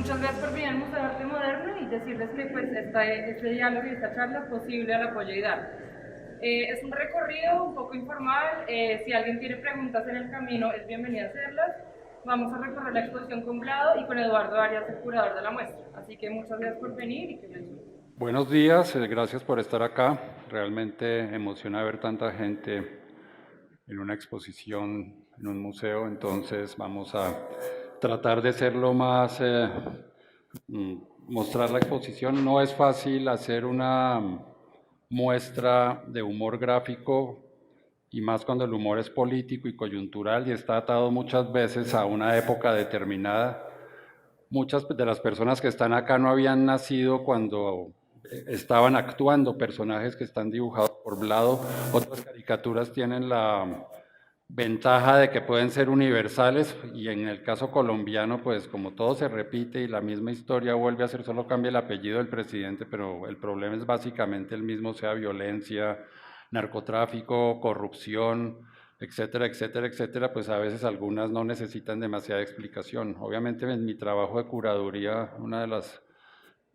muchas gracias por venir al Museo de Arte Moderno y decirles que pues, este diálogo y esta charla es posible al apoyo de IDAR. Es un recorrido un poco informal, si alguien tiene preguntas en el camino es bienvenido a hacerlas. Vamos a recorrer la exposición con Vlado y con Eduardo Arias, el curador de la muestra. Así que muchas gracias por venir y que les guste. Buenos días, gracias por estar acá. Realmente emociona ver tanta gente en una exposición, en un museo, entonces vamos a tratar de ser lo más, mostrar la exposición. No es fácil hacer una muestra de humor gráfico y más cuando el humor es político y coyuntural y está atado muchas veces a una época determinada. Muchas de las personas que están acá no habían nacido cuando estaban actuando personajes que están dibujados por Vlado. Otras caricaturas tienen la ventaja de que pueden ser universales y en el caso colombiano, pues como todo se repite y la misma historia vuelve a ser, solo cambia el apellido del presidente, pero el problema es básicamente el mismo, sea violencia, narcotráfico, corrupción, etcétera, etcétera, etcétera, pues a veces algunas no necesitan demasiada explicación. Obviamente en mi trabajo de curaduría, una de las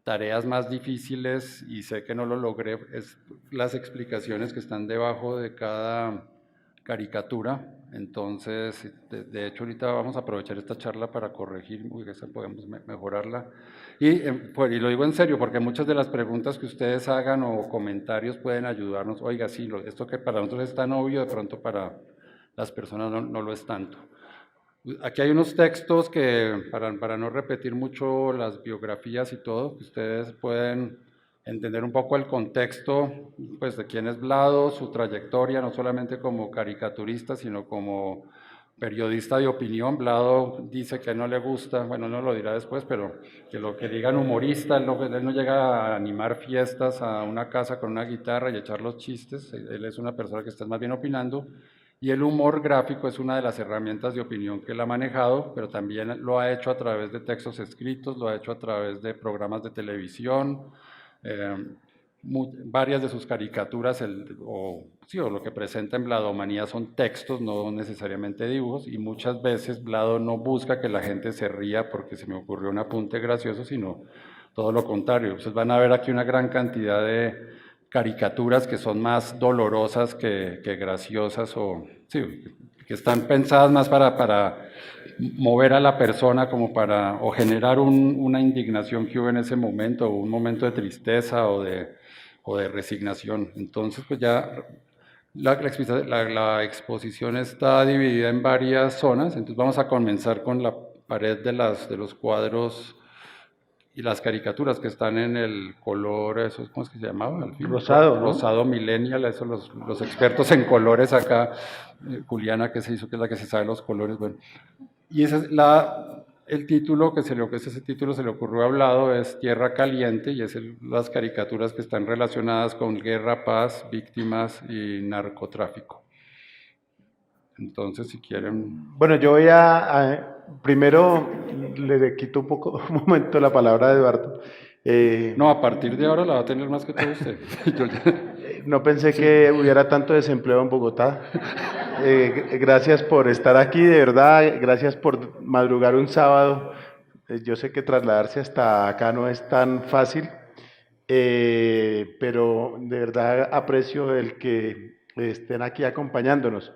tareas más difíciles, y sé que no lo logré, es las explicaciones que están debajo de cada caricatura. Entonces, de hecho, ahorita vamos a aprovechar esta charla para corregir, esa podemos mejorarla. Y lo digo en serio, porque muchas de las preguntas que ustedes hagan o comentarios pueden ayudarnos. Oiga, sí, esto que para nosotros es tan obvio, de pronto para las personas no lo es tanto. Aquí hay unos textos que, para no repetir mucho las biografías y todo, que ustedes pueden entender un poco el contexto, pues, de quién es Vlado, su trayectoria, no solamente como caricaturista, sino como periodista de opinión. Vlado dice que no le gusta, bueno, no lo dirá después, pero que lo que digan humorista, él no llega a animar fiestas a una casa con una guitarra y echar los chistes, él es una persona que está más bien opinando. Y el humor gráfico es una de las herramientas de opinión que él ha manejado, pero también lo ha hecho a través de textos escritos, lo ha hecho a través de programas de televisión. Varias de sus caricaturas, o lo que presenta en Vladomanía son textos, no necesariamente dibujos, y muchas veces Vlado no busca que la gente se ría porque se me ocurrió un apunte gracioso, sino todo lo contrario. Ustedes van a ver aquí una gran cantidad de caricaturas que son más dolorosas que graciosas, o sí, que están pensadas más para mover a la persona, como o generar una indignación que hubo en ese momento, o un momento de tristeza o de resignación. Entonces, pues ya la exposición está dividida en varias zonas, entonces vamos a comenzar con la pared de los cuadros y las caricaturas que están en el color, eso, ¿cómo es que se llamaba? Al fin, rosado, ¿no? Rosado millennial, eso los expertos en colores acá, Juliana que se hizo, que es la que se sabe los colores, bueno. Y ese es el título ese título se le ocurrió a Vlado, es Tierra Caliente, y es las caricaturas que están relacionadas con guerra, paz, víctimas y narcotráfico. Entonces, si quieren... Bueno, yo voy primero le quito un momento la palabra a Eduardo. No, a partir de ahora la va a tener más que todo usted. No pensé que hubiera tanto desempleo en Bogotá. Gracias por estar aquí, de verdad, gracias por madrugar un sábado. Yo sé que trasladarse hasta acá no es tan fácil, pero de verdad aprecio el que estén aquí acompañándonos.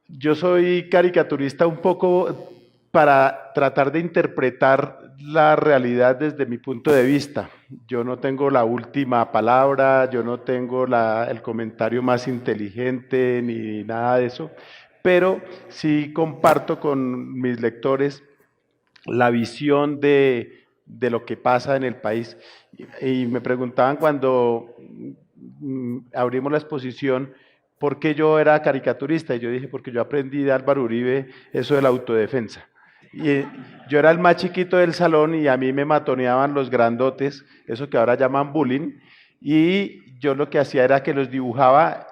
Yo soy caricaturista un poco para tratar de interpretar la realidad desde mi punto de vista. Yo no tengo la última palabra, yo no tengo el comentario más inteligente ni nada de eso, pero sí comparto con mis lectores la visión de lo que pasa en el país. Y me preguntaban cuando abrimos la exposición por qué yo era caricaturista, y yo dije, porque yo aprendí de Álvaro Uribe eso de la autodefensa. Y yo era el más chiquito del salón y a mí me matoneaban los grandotes, eso que ahora llaman bullying, y yo lo que hacía era que los dibujaba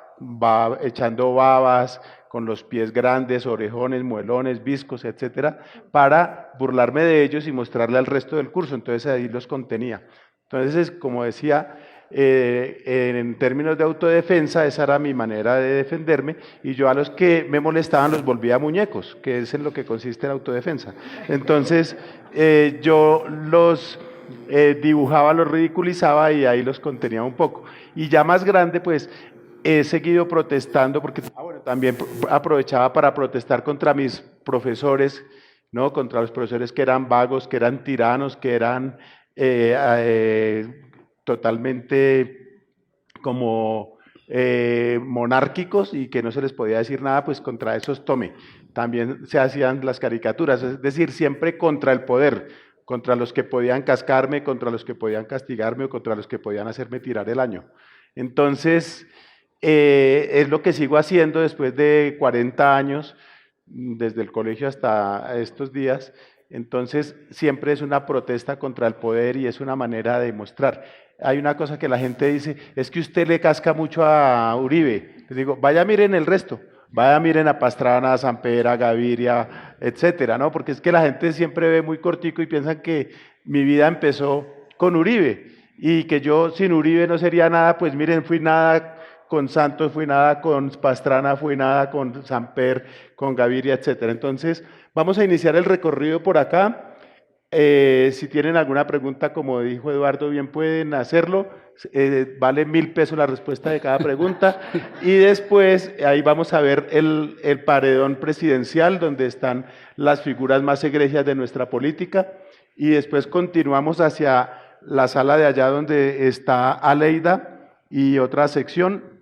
echando babas, con los pies grandes, orejones, muelones, viscos, etcétera, para burlarme de ellos y mostrarle al resto del curso. Entonces ahí los contenía. Entonces, como decía, en términos de autodefensa, esa era mi manera de defenderme, y yo a los que me molestaban los volvía muñecos, que es en lo que consiste la autodefensa. Entonces, yo los dibujaba, los ridiculizaba y ahí los contenía un poco. Y ya más grande, pues, he seguido protestando, porque bueno, también aprovechaba para protestar contra mis profesores, ¿no? Contra los profesores que eran vagos, que eran tiranos, que eran totalmente como monárquicos y que no se les podía decir nada, pues contra esos tomé. También se hacían las caricaturas, es decir, siempre contra el poder, contra los que podían cascarme, contra los que podían castigarme o contra los que podían hacerme tirar el año. Entonces, es lo que sigo haciendo después de 40 años, desde el colegio hasta estos días. Entonces, siempre es una protesta contra el poder y es una manera de mostrar. Hay una cosa que la gente dice, es que usted le casca mucho a Uribe. Les digo, vaya miren el resto, vaya miren a Pastrana, a Samper, a Gaviria, etcétera, ¿no? Porque es que la gente siempre ve muy cortico y piensan que mi vida empezó con Uribe y que yo sin Uribe no sería nada. Pues miren, fui nada con Santos, fui nada con Pastrana, fui nada con Samper, con Gaviria, etcétera. Entonces, vamos a iniciar el recorrido por acá. Si tienen alguna pregunta, como dijo Eduardo, bien pueden hacerlo. Vale 1.000 pesos la respuesta de cada pregunta. Y después, ahí vamos a ver el paredón presidencial, donde están las figuras más egregias de nuestra política. Y después continuamos hacia la sala de allá, donde está Aleida y otra sección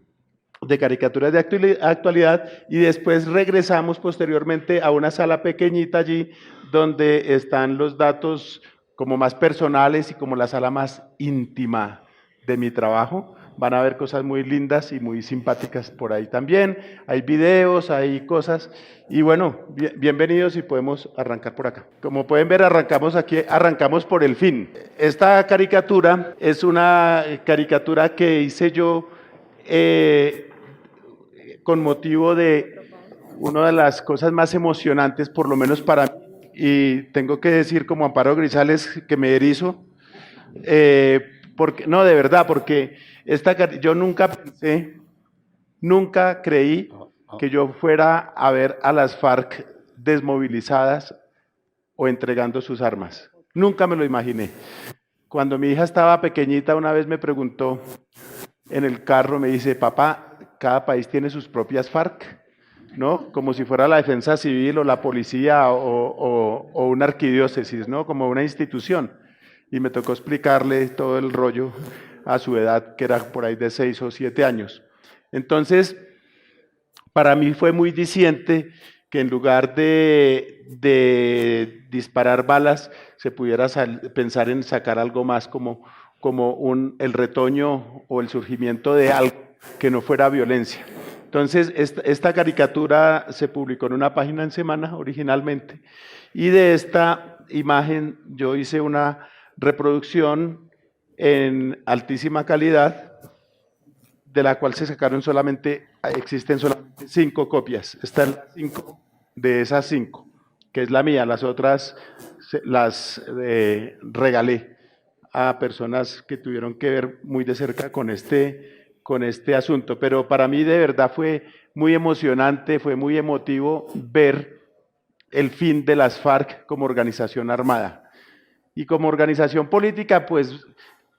de caricaturas de actualidad, y después regresamos posteriormente a una sala pequeñita allí donde están los datos como más personales y como la sala más íntima de mi trabajo. Van a ver cosas muy lindas y muy simpáticas por ahí también. Hay videos, hay cosas. Y bueno, bienvenidos y podemos arrancar por acá. Como pueden ver, arrancamos aquí, arrancamos por el fin. Esta caricatura es una caricatura que hice yo con motivo de una de las cosas más emocionantes, por lo menos para mí, y tengo que decir como Amparo Grisales que me erizo, porque, no, de verdad, porque yo nunca pensé, nunca creí que yo fuera a ver a las FARC desmovilizadas o entregando sus armas. Nunca me lo imaginé. Cuando mi hija estaba pequeñita, una vez me preguntó en el carro, me dice, papá, cada país tiene sus propias FARC, ¿no? Como si fuera la defensa civil o la policía o una arquidiócesis, ¿no? Como una institución. Y me tocó explicarle todo el rollo a su edad, que era por ahí de 6 o 7 años. Entonces, para mí fue muy diciente que en lugar de disparar balas, se pudiera pensar en sacar algo más como el retoño o el surgimiento de algo que no fuera violencia. Entonces, esta caricatura se publicó en una página en Semana originalmente, y de esta imagen yo hice una reproducción en altísima calidad, de la cual existen solamente 5 copias. Están 5 de esas 5, que es la mía. Las otras las regalé a personas que tuvieron que ver muy de cerca con este asunto. Pero para mí de verdad fue muy emocionante, fue muy emotivo ver el fin de las FARC como organización armada. Y como organización política, pues,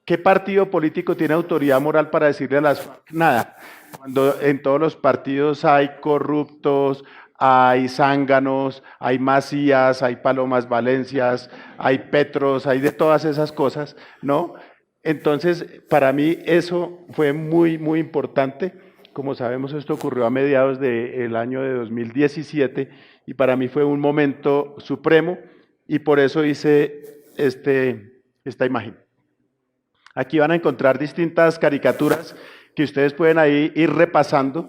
¿qué partido político tiene autoridad moral para decirle a las FARC nada? Cuando en todos los partidos hay corruptos, hay zánganos, hay Macías, hay Palomas Valencias, hay Petros, hay de todas esas cosas, ¿no? Entonces, para mí eso fue muy, muy importante. Como sabemos, esto ocurrió a mediados del año de 2017 y para mí fue un momento supremo y por eso hice esta imagen. Aquí van a encontrar distintas caricaturas que ustedes pueden ahí ir repasando.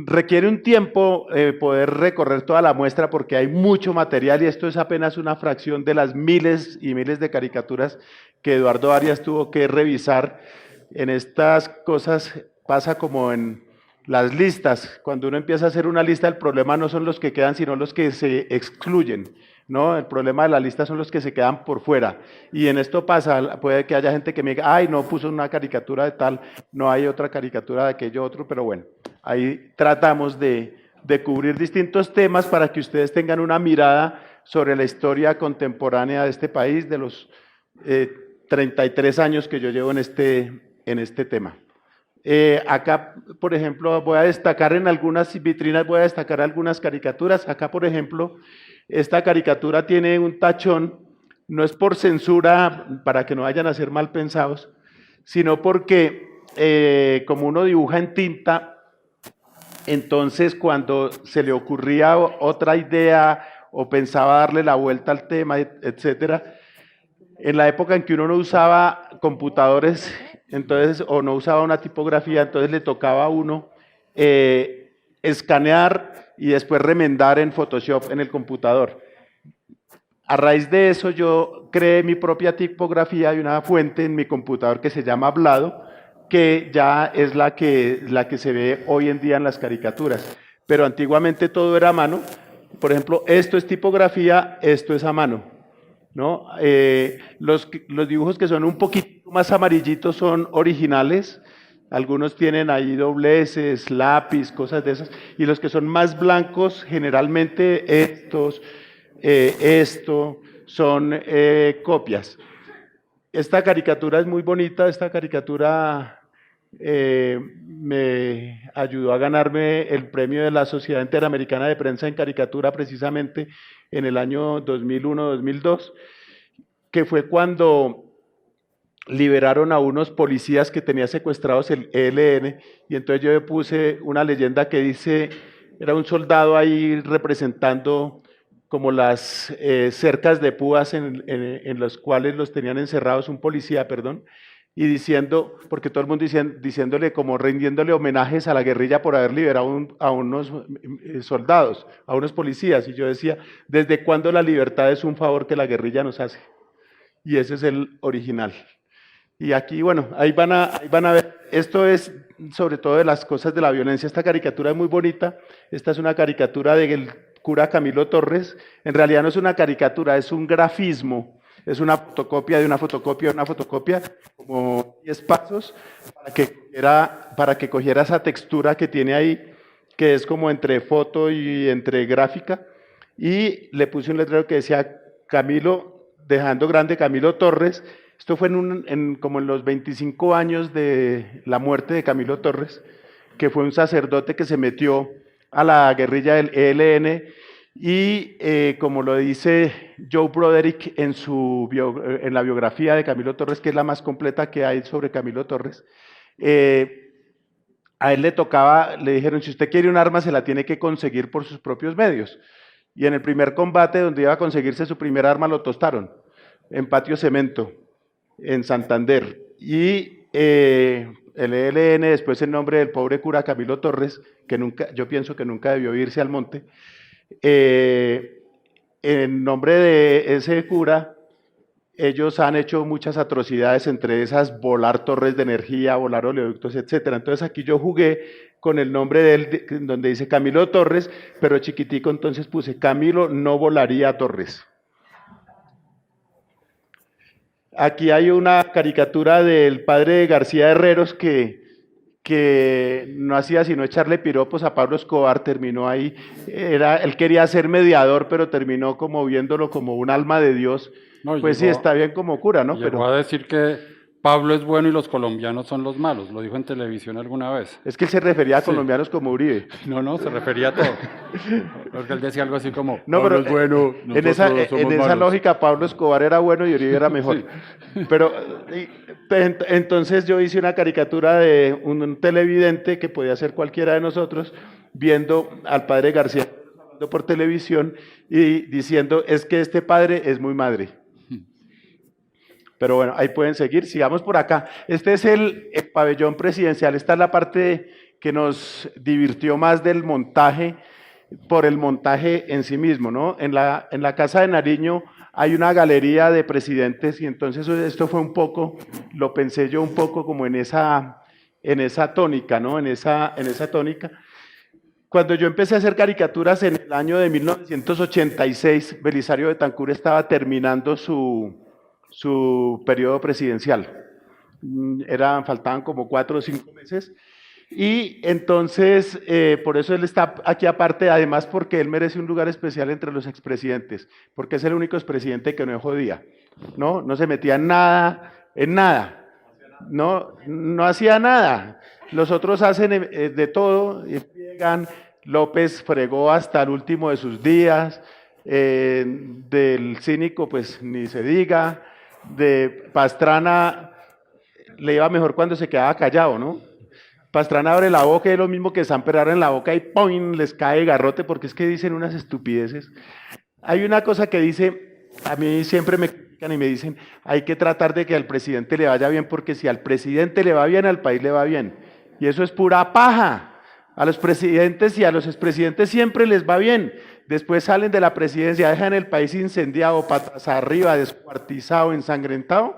Requiere un tiempo poder recorrer toda la muestra porque hay mucho material y esto es apenas una fracción de las miles y miles de caricaturas que Eduardo Arias tuvo que revisar. En estas cosas pasa como en las listas. Cuando uno empieza a hacer una lista, el problema no son los que quedan, sino los que se excluyen. ¿no? El problema de la lista son los que se quedan por fuera. Y en esto pasa, puede que haya gente que me diga, ay, no puso una caricatura de tal, no hay otra caricatura de aquello otro, pero bueno, ahí tratamos de cubrir distintos temas para que ustedes tengan una mirada sobre la historia contemporánea de este país, de los 33 años que yo llevo en este tema. Acá, por ejemplo, voy a destacar en algunas vitrinas, voy a destacar algunas caricaturas. Acá, por ejemplo, esta caricatura tiene un tachón, no es por censura, para que no vayan a ser mal pensados, sino porque como uno dibuja en tinta, entonces cuando se le ocurría otra idea o pensaba darle la vuelta al tema, etcétera, en la época en que uno no usaba computadores, entonces, o no usaba una tipografía, entonces le tocaba a uno escanear y después remendar en Photoshop en el computador. A raíz de eso yo creé mi propia tipografía y una fuente en mi computador que se llama Hablado, que ya es la que se ve hoy en día en las caricaturas. Pero antiguamente todo era a mano. Por ejemplo, esto es tipografía, esto es a mano, ¿no? Los dibujos que son un poquito más amarillitos son originales. Algunos tienen ahí dobleces, lápiz, cosas de esas. Y los que son más blancos, generalmente esto, son copias. Esta caricatura es muy bonita, esta caricatura me ayudó a ganarme el premio de la Sociedad Interamericana de Prensa en Caricatura precisamente en el año 2001-2002, que fue cuando liberaron a unos policías que tenían secuestrados el ELN, y entonces yo le puse una leyenda que dice, era un soldado ahí representando como las cercas de púas en las cuales los tenían encerrados, un policía, perdón, y diciendo, porque todo el mundo diciéndole, como rindiéndole homenajes a la guerrilla por haber liberado a unos soldados, a unos policías, y yo decía, ¿desde cuándo la libertad es un favor que la guerrilla nos hace? Y ese es el original. Y aquí, bueno, ahí van a ver, esto es sobre todo de las cosas de la violencia. Esta caricatura es muy bonita, esta es una caricatura del cura Camilo Torres, en realidad no es una caricatura, es un grafismo, es una fotocopia de una fotocopia de una fotocopia, como 10 pasos, para que cogiera esa textura que tiene ahí, que es como entre foto y entre gráfica, y le puse un letrero que decía Camilo, dejando grande Camilo Torres. Esto fue como en los 25 años de la muerte de Camilo Torres, que fue un sacerdote que se metió a la guerrilla del ELN y como lo dice Joe Broderick en la biografía de Camilo Torres, que es la más completa que hay sobre Camilo Torres, a él le dijeron, si usted quiere un arma se la tiene que conseguir por sus propios medios. Y en el primer combate donde iba a conseguirse su primer arma lo tostaron, en Patio Cemento, en Santander. Y el ELN, después en nombre del pobre cura Camilo Torres, que yo pienso que nunca debió irse al monte, en nombre de ese cura, ellos han hecho muchas atrocidades, entre esas volar torres de energía, volar oleoductos, etc. Entonces aquí yo jugué con el nombre de él, donde dice Camilo Torres, pero chiquitico, entonces puse Camilo no volaría torres. Aquí hay una caricatura del padre de García Herreros que no hacía sino echarle piropos a Pablo Escobar, terminó ahí, él quería ser mediador, pero terminó como viéndolo como un alma de Dios. No, pues sí, está bien como cura, ¿no? Llegó a decir que Pablo es bueno y los colombianos son los malos, lo dijo en televisión alguna vez. Es que él se refería a colombianos como Uribe. No, se refería a todo. Porque él decía algo así como, no, Pablo pero es bueno, en esa lógica Pablo Escobar era bueno y Uribe era mejor. Sí. Pero entonces yo hice una caricatura de un televidente que podía ser cualquiera de nosotros, viendo al padre García hablando por televisión y diciendo, es que este padre es muy madre. Pero bueno, ahí pueden seguir, sigamos por acá. Este es el pabellón presidencial, esta es la parte que nos divirtió más del montaje, por el montaje en sí mismo, ¿no? En la Casa de Nariño hay una galería de presidentes y entonces esto fue un poco, lo pensé yo un poco como en esa tónica, ¿no? En esa tónica. Cuando yo empecé a hacer caricaturas en el año de 1986, Belisario Betancur estaba terminando su periodo presidencial. Faltaban como 4 o 5 meses. Y entonces, por eso él está aquí aparte, además porque él merece un lugar especial entre los expresidentes, porque es el único expresidente que no jodía, ¿no? No se metía en nada, no hacía nada. Los otros hacen de todo, y llegan. López fregó hasta el último de sus días, del cínico pues ni se diga, de Pastrana le iba mejor cuando se quedaba callado, ¿no? Pastrana abre la boca y es lo mismo que Samper abre en la boca y ¡pum! Les cae garrote porque es que dicen unas estupideces. Hay una cosa que dice, a mí siempre me critican y me dicen, hay que tratar de que al presidente le vaya bien porque si al presidente le va bien, al país le va bien. Y eso es pura paja. A los presidentes y a los expresidentes siempre les va bien. Después salen de la presidencia, dejan el país incendiado, patas arriba, descuartizado, ensangrentado,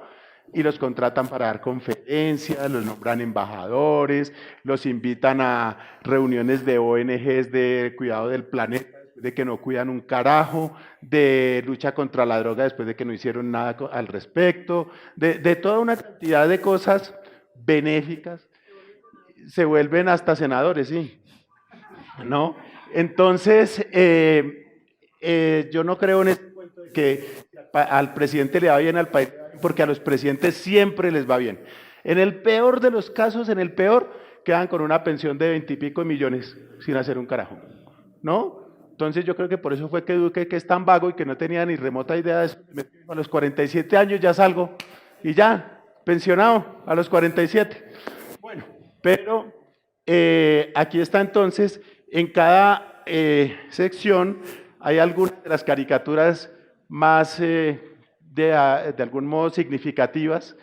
y los contratan para dar conferencias, los nombran embajadores, los invitan a reuniones de ONGs de cuidado del planeta, de que no cuidan un carajo, de lucha contra la droga después de que no hicieron nada al respecto, de toda una cantidad de cosas benéficas. Se vuelven hasta senadores, sí, ¿no? Entonces, yo no creo en este cuento de que al presidente le va bien, al país, porque a los presidentes siempre les va bien. En el peor de los casos, en el peor, quedan con una pensión de 20 y pico millones sin hacer un carajo, ¿no? Entonces yo creo que por eso fue que Duque, que es tan vago y que no tenía ni remota idea de eso, a los 47 años ya salgo y ya, pensionado a los 47. Bueno. Pero aquí está entonces, en cada sección hay algunas de las caricaturas más, de algún modo, significativas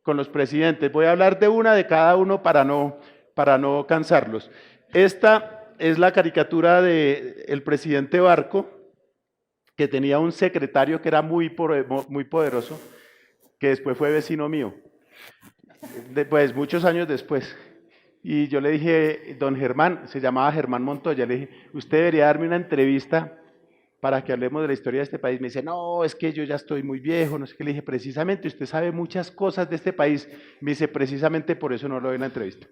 con los presidentes. Voy a hablar de una de cada uno para no cansarlos. Esta es la caricatura del presidente Barco, que tenía un secretario que era muy poderoso, que después fue vecino mío, pues muchos años después. Y yo le dije, don Germán, se llamaba Germán Montoya, le dije, usted debería darme una entrevista para que hablemos de la historia de este país. Me dice, no, es que yo ya estoy muy viejo, no sé qué. Le dije, precisamente, usted sabe muchas cosas de este país. Me dice, precisamente por eso no lo doy en la entrevista.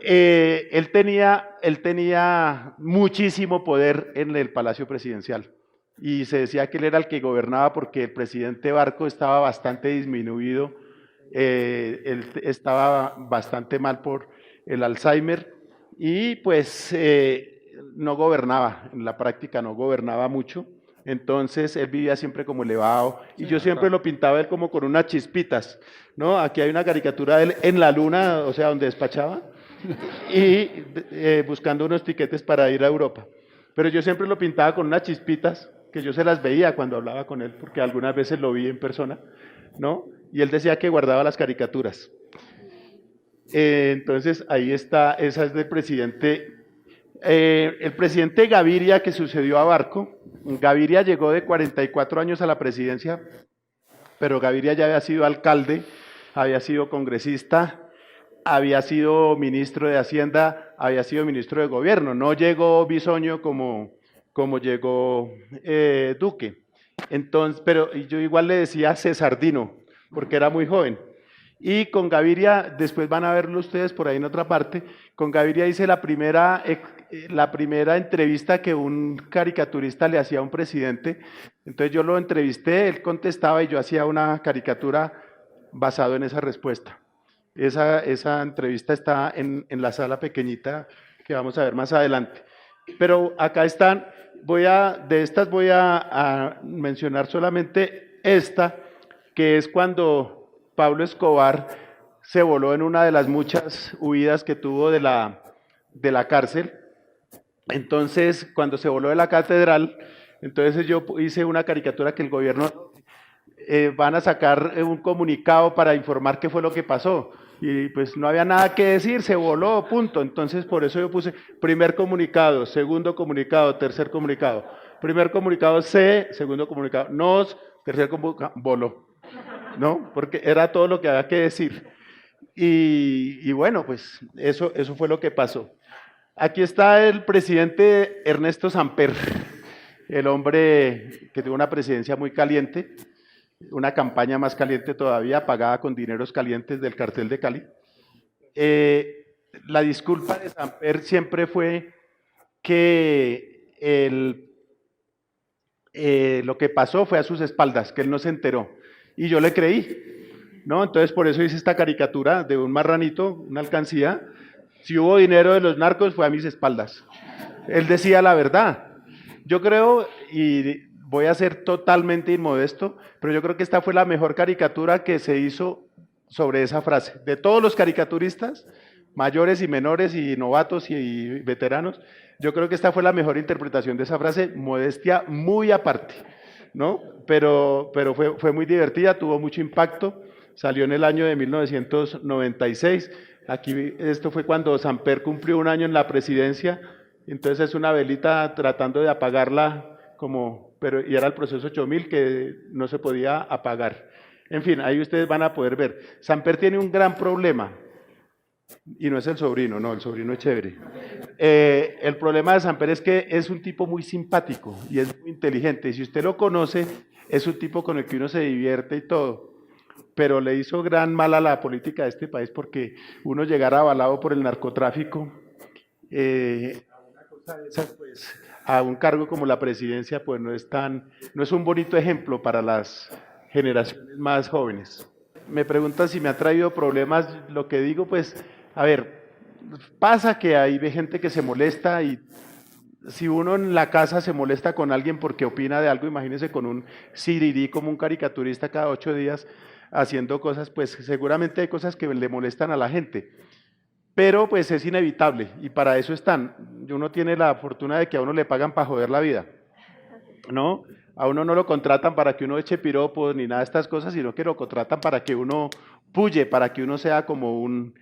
Él tenía muchísimo poder en el Palacio Presidencial y se decía que él era el que gobernaba porque el presidente Barco estaba bastante disminuido, él estaba bastante mal por el Alzheimer y pues no gobernaba, en la práctica no gobernaba mucho, entonces él vivía siempre como elevado y yo siempre lo pintaba él como con unas chispitas, ¿no? Aquí hay una caricatura de él en la luna, o sea, donde despachaba y buscando unos tiquetes para ir a Europa, pero yo siempre lo pintaba con unas chispitas que yo se las veía cuando hablaba con él, porque algunas veces lo vi en persona, ¿no? Y él decía que guardaba las caricaturas. Entonces, ahí está, esa es del presidente. El presidente Gaviria, que sucedió a Barco, Gaviria llegó de 44 años a la presidencia, pero Gaviria ya había sido alcalde, había sido congresista, había sido ministro de Hacienda, había sido ministro de Gobierno, no llegó bisoño como llegó Duque. Entonces, pero yo igual le decía Cesardino, porque era muy joven. Y con Gaviria, después van a verlo ustedes por ahí en otra parte, con Gaviria hice la primera entrevista que un caricaturista le hacía a un presidente. Entonces yo lo entrevisté, él contestaba y yo hacía una caricatura basado en esa respuesta. Esa entrevista está en la sala pequeñita que vamos a ver más adelante. Pero acá están, de estas voy a mencionar solamente esta, que es cuando Pablo Escobar se voló en una de las muchas huidas que tuvo de la cárcel. Entonces, cuando se voló de la catedral, entonces yo hice una caricatura que el gobierno van a sacar un comunicado para informar qué fue lo que pasó. Y pues no había nada que decir, se voló, punto. Entonces, por eso yo puse primer comunicado, segundo comunicado, tercer comunicado. Primer comunicado C, segundo comunicado NOS, tercer comunicado voló, ¿no? Porque era todo lo que había que decir. Y bueno, pues eso fue lo que pasó. Aquí está el presidente Ernesto Samper, el hombre que tuvo una presidencia muy caliente, una campaña más caliente todavía, pagada con dineros calientes del cartel de Cali. La disculpa de Samper siempre fue que lo que pasó fue a sus espaldas, que él no se enteró. Y yo le creí, ¿no? Entonces por eso hice esta caricatura de un marranito, una alcancía. Si hubo dinero de los narcos fue a mis espaldas. Él decía la verdad. Yo creo, y voy a ser totalmente inmodesto, pero yo creo que esta fue la mejor caricatura que se hizo sobre esa frase. De todos los caricaturistas, mayores y menores y novatos y veteranos, yo creo que esta fue la mejor interpretación de esa frase, modestia muy aparte, ¿no? Pero fue muy divertida, tuvo mucho impacto, salió en el año de 1996, aquí esto fue cuando Samper cumplió un año en la presidencia, entonces es una velita tratando de apagarla, y era el proceso 8000 que no se podía apagar. En fin, ahí ustedes van a poder ver. Samper tiene un gran problema, y no es el sobrino, no, el sobrino es chévere. El problema de Samper es que es un tipo muy simpático y es muy inteligente. Y si usted lo conoce, es un tipo con el que uno se divierte y todo. Pero le hizo gran mal a la política de este país porque uno llegar avalado por el narcotráfico a un cargo como la presidencia, pues no es un bonito ejemplo para las generaciones más jóvenes. Me preguntan si me ha traído problemas, lo que digo, pues, a ver, pasa que hay gente que se molesta y si uno en la casa se molesta con alguien porque opina de algo, imagínese con un sirirí como un caricaturista cada 8 días haciendo cosas, pues seguramente hay cosas que le molestan a la gente, pero pues es inevitable y para eso están. Uno tiene la fortuna de que a uno le pagan para joder la vida, ¿no? A uno no lo contratan para que uno eche piropos ni nada de estas cosas, sino que lo contratan para que uno puye, para que uno sea como un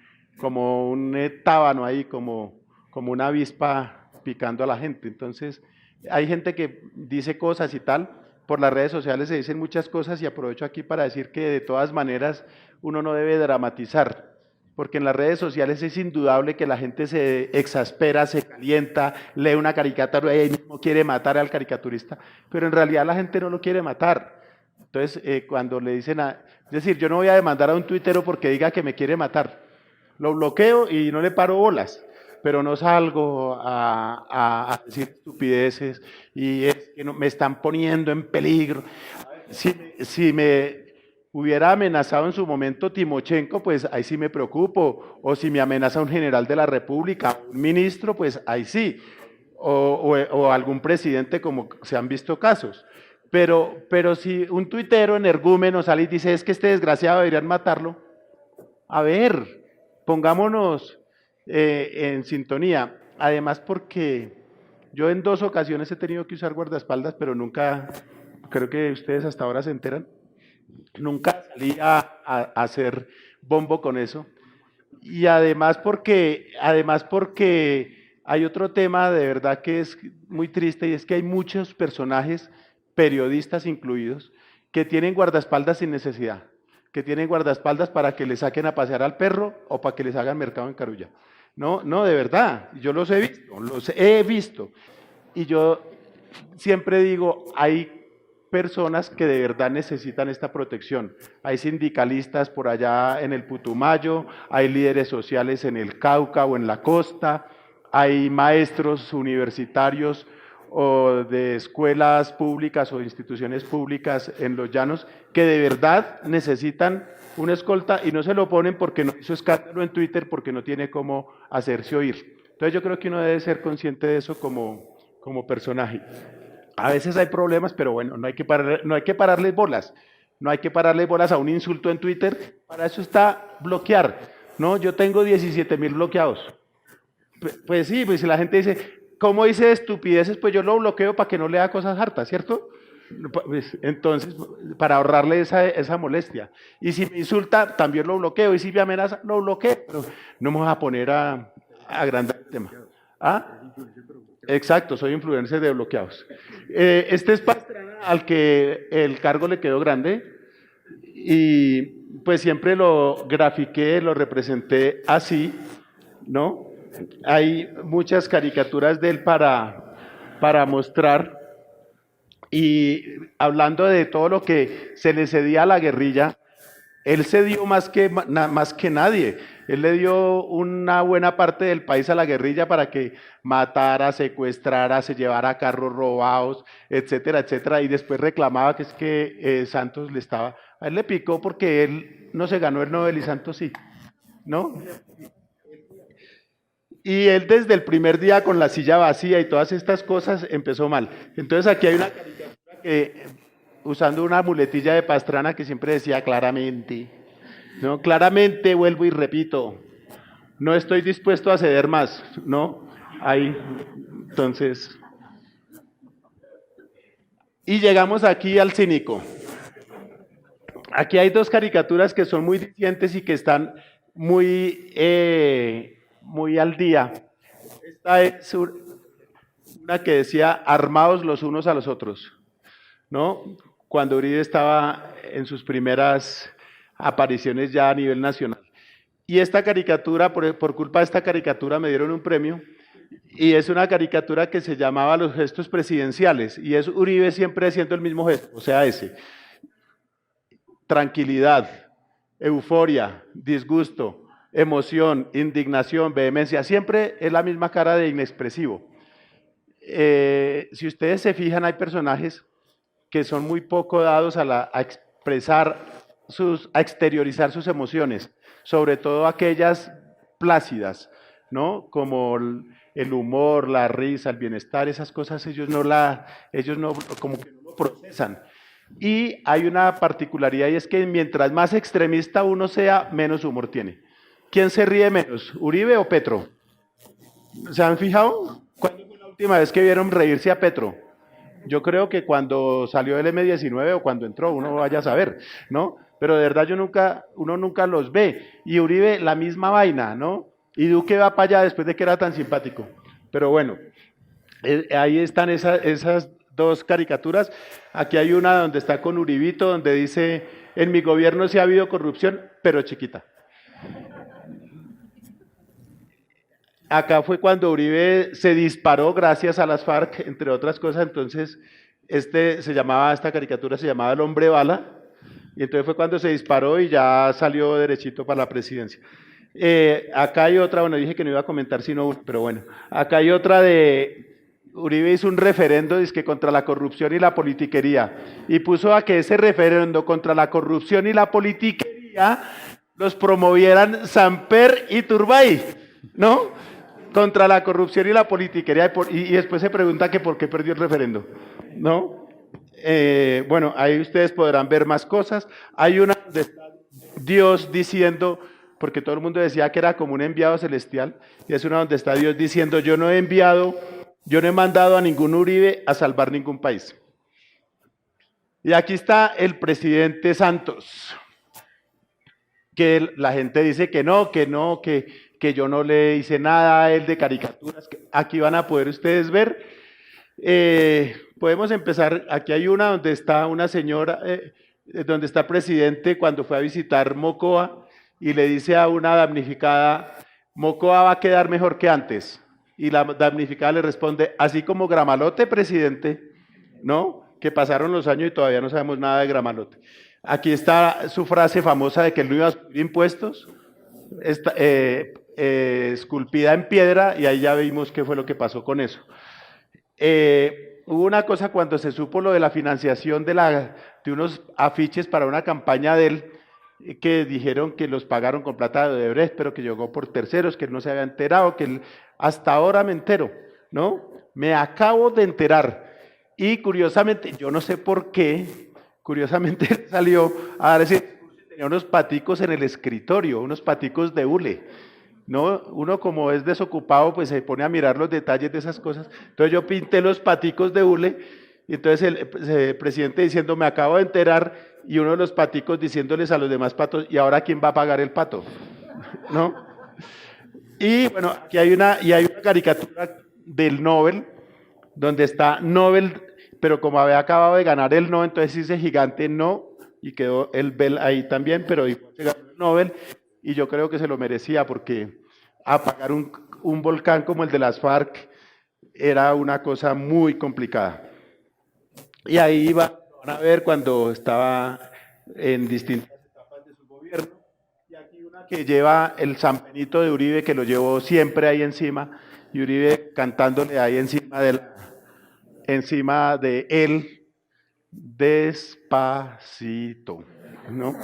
tábano ahí, como una avispa picando a la gente. Entonces, hay gente que dice cosas y tal, por las redes sociales se dicen muchas cosas y aprovecho aquí para decir que de todas maneras uno no debe dramatizar, porque en las redes sociales es indudable que la gente se exaspera, se calienta, lee una caricatura y mismo quiere matar al caricaturista, pero en realidad la gente no lo quiere matar. Entonces, cuando le dicen es decir, yo no voy a demandar a un tuitero porque diga que me quiere matar, lo bloqueo y no le paro bolas, pero no salgo a decir estupideces y es que me están poniendo en peligro. Si me hubiera amenazado en su momento Timochenko, pues ahí sí me preocupo, o si me amenaza un general de la República, un ministro, pues ahí sí, o algún presidente como se han visto casos. Pero si un tuitero energúmeno sale y dice, es que este desgraciado deberían matarlo, a ver, pongámonos en sintonía. Además porque yo en 2 ocasiones he tenido que usar guardaespaldas, pero nunca, creo que ustedes hasta ahora se enteran, nunca salí a hacer bombo con eso. Y además porque hay otro tema de verdad que es muy triste y es que hay muchos personajes, periodistas incluidos, que tienen guardaespaldas sin necesidad, que tienen guardaespaldas para que le saquen a pasear al perro o para que les hagan mercado en Carulla. No, de verdad, yo los he visto. Y yo siempre digo, hay personas que de verdad necesitan esta protección. Hay sindicalistas por allá en el Putumayo, hay líderes sociales en el Cauca o en la costa, hay maestros universitarios o de escuelas públicas o instituciones públicas en los llanos que de verdad necesitan una escolta y no se lo ponen porque no hizo escándalo en Twitter, porque no tiene cómo hacerse oír. Entonces yo creo que uno debe ser consciente de eso como personaje. A veces hay problemas, pero bueno, no hay que pararles bolas. No hay que pararles bolas a un insulto en Twitter. Para eso está bloquear. No, yo tengo 17.000 bloqueados. Pues sí, pues si la gente dice, ¿cómo dice estupideces? Pues yo lo bloqueo para que no lea cosas hartas, ¿cierto? Pues, entonces, para ahorrarle esa molestia. Y si me insulta, también lo bloqueo. Y si me amenaza, lo bloqueo. Pero no me voy a poner a agrandar el tema. ¿Ah? Exacto, soy influencer de bloqueados. Este es Pastrana, al que el cargo le quedó grande y pues siempre lo grafiqué, lo representé así, ¿no? hay muchas caricaturas de él para mostrar, y hablando de todo lo que se le cedía a la guerrilla, él se dio más que nadie. Él le dio una buena parte del país a la guerrilla para que matara, secuestrara, se llevara carros robados, etcétera, etcétera. Y después reclamaba que es que Santos le estaba... A él le picó porque él no se ganó el Nobel y Santos sí, ¿no? Y él desde el primer día con la silla vacía y todas estas cosas empezó mal. Entonces aquí hay una caricatura que, usando una muletilla de Pastrana que siempre decía claramente, ¿no? Claramente vuelvo y repito, no estoy dispuesto a ceder más, ¿no? Ahí, entonces... Y llegamos aquí al cínico. Aquí hay dos caricaturas que son muy dicientes y que están muy al día. Esta es una que decía armados los unos a los otros, ¿no? Cuando Uribe estaba en sus primeras apariciones ya a nivel nacional. Y esta caricatura, por culpa de esta caricatura me dieron un premio, y es una caricatura que se llamaba Los gestos presidenciales, y es Uribe siempre haciendo el mismo gesto, o sea, ese. Tranquilidad, euforia, disgusto, emoción, indignación, vehemencia, siempre es la misma cara de inexpresivo. Si ustedes se fijan, hay personajes que son muy poco dados a expresar a exteriorizar sus emociones, sobre todo aquellas plácidas, ¿no? Como el humor, la risa, el bienestar, esas cosas ellos no como que no lo procesan. Y hay una particularidad, y es que mientras más extremista uno sea, menos humor tiene. ¿Quién se ríe menos, Uribe o Petro? ¿Se han fijado? ¿Cuándo fue la última vez que vieron reírse a Petro? Yo creo que cuando salió el M19 o cuando entró, uno vaya a saber, ¿no? Pero de verdad uno nunca los ve. Y Uribe, la misma vaina, ¿no? Y Duque va para allá después de que era tan simpático. Pero bueno, ahí están esas dos caricaturas. Aquí hay una donde está con Uribito, donde dice, en mi gobierno sí ha habido corrupción, pero chiquita. Acá fue cuando Uribe se disparó gracias a las FARC, entre otras cosas. Entonces, esta caricatura se llamaba El Hombre Bala, y entonces fue cuando se disparó y ya salió derechito para la presidencia. Acá hay otra, bueno, dije que no iba a comentar sino una, pero bueno, acá hay otra de... Uribe hizo un referendo dizque contra la corrupción y la politiquería, y puso a que ese referendo contra la corrupción y la politiquería los promovieran Samper y Turbay, ¿no? Contra la corrupción y la politiquería, y después se pregunta que por qué perdió el referendo, ¿no? Bueno, ahí ustedes podrán ver más cosas. Hay una donde está Dios diciendo, porque todo el mundo decía que era como un enviado celestial, y es una donde está Dios diciendo, yo no he mandado a ningún Uribe a salvar ningún país. Y aquí está el presidente Santos, que la gente dice que yo no le hice nada a él de caricaturas. Aquí van a poder ustedes ver. Podemos empezar, aquí hay una donde está una señora, donde está el presidente cuando fue a visitar Mocoa, y le dice a una damnificada, Mocoa va a quedar mejor que antes. Y la damnificada le responde, así como Gramalote, presidente, ¿no? Que pasaron los años y todavía no sabemos nada de Gramalote. Aquí está su frase famosa de que él no iba a subir impuestos, esculpida en piedra, y ahí ya vimos qué fue lo que pasó con eso. Hubo una cosa cuando se supo lo de la financiación de unos afiches para una campaña de él, que dijeron que los pagaron con plata de Odebrecht, pero que llegó por terceros, que él no se había enterado, que él, hasta ahora me entero, ¿no? Me acabo de enterar. Y curiosamente, yo no sé por qué, curiosamente salió a dar tenía unos paticos en el escritorio, unos paticos de hule, ¿no? Uno como es desocupado, pues se pone a mirar los detalles de esas cosas. Entonces yo pinté los paticos de hule, y entonces el presidente diciendo, me acabo de enterar, y uno de los paticos diciéndoles a los demás patos, ¿y ahora quién va a pagar el pato? ¿No? Y bueno, aquí hay una caricatura del Nobel, donde está Nobel, pero como había acabado de ganar el no, entonces dice gigante no, y quedó el Bell ahí también, pero igual se ganó el Nobel, y yo creo que se lo merecía, porque a pagar un volcán como el de las FARC era una cosa muy complicada. Y ahí van a ver cuando estaba en distintas etapas de su gobierno. Y aquí una que lleva el San Benito de Uribe, que lo llevó siempre ahí encima, y Uribe cantándole ahí encima de él, despacito, ¿no?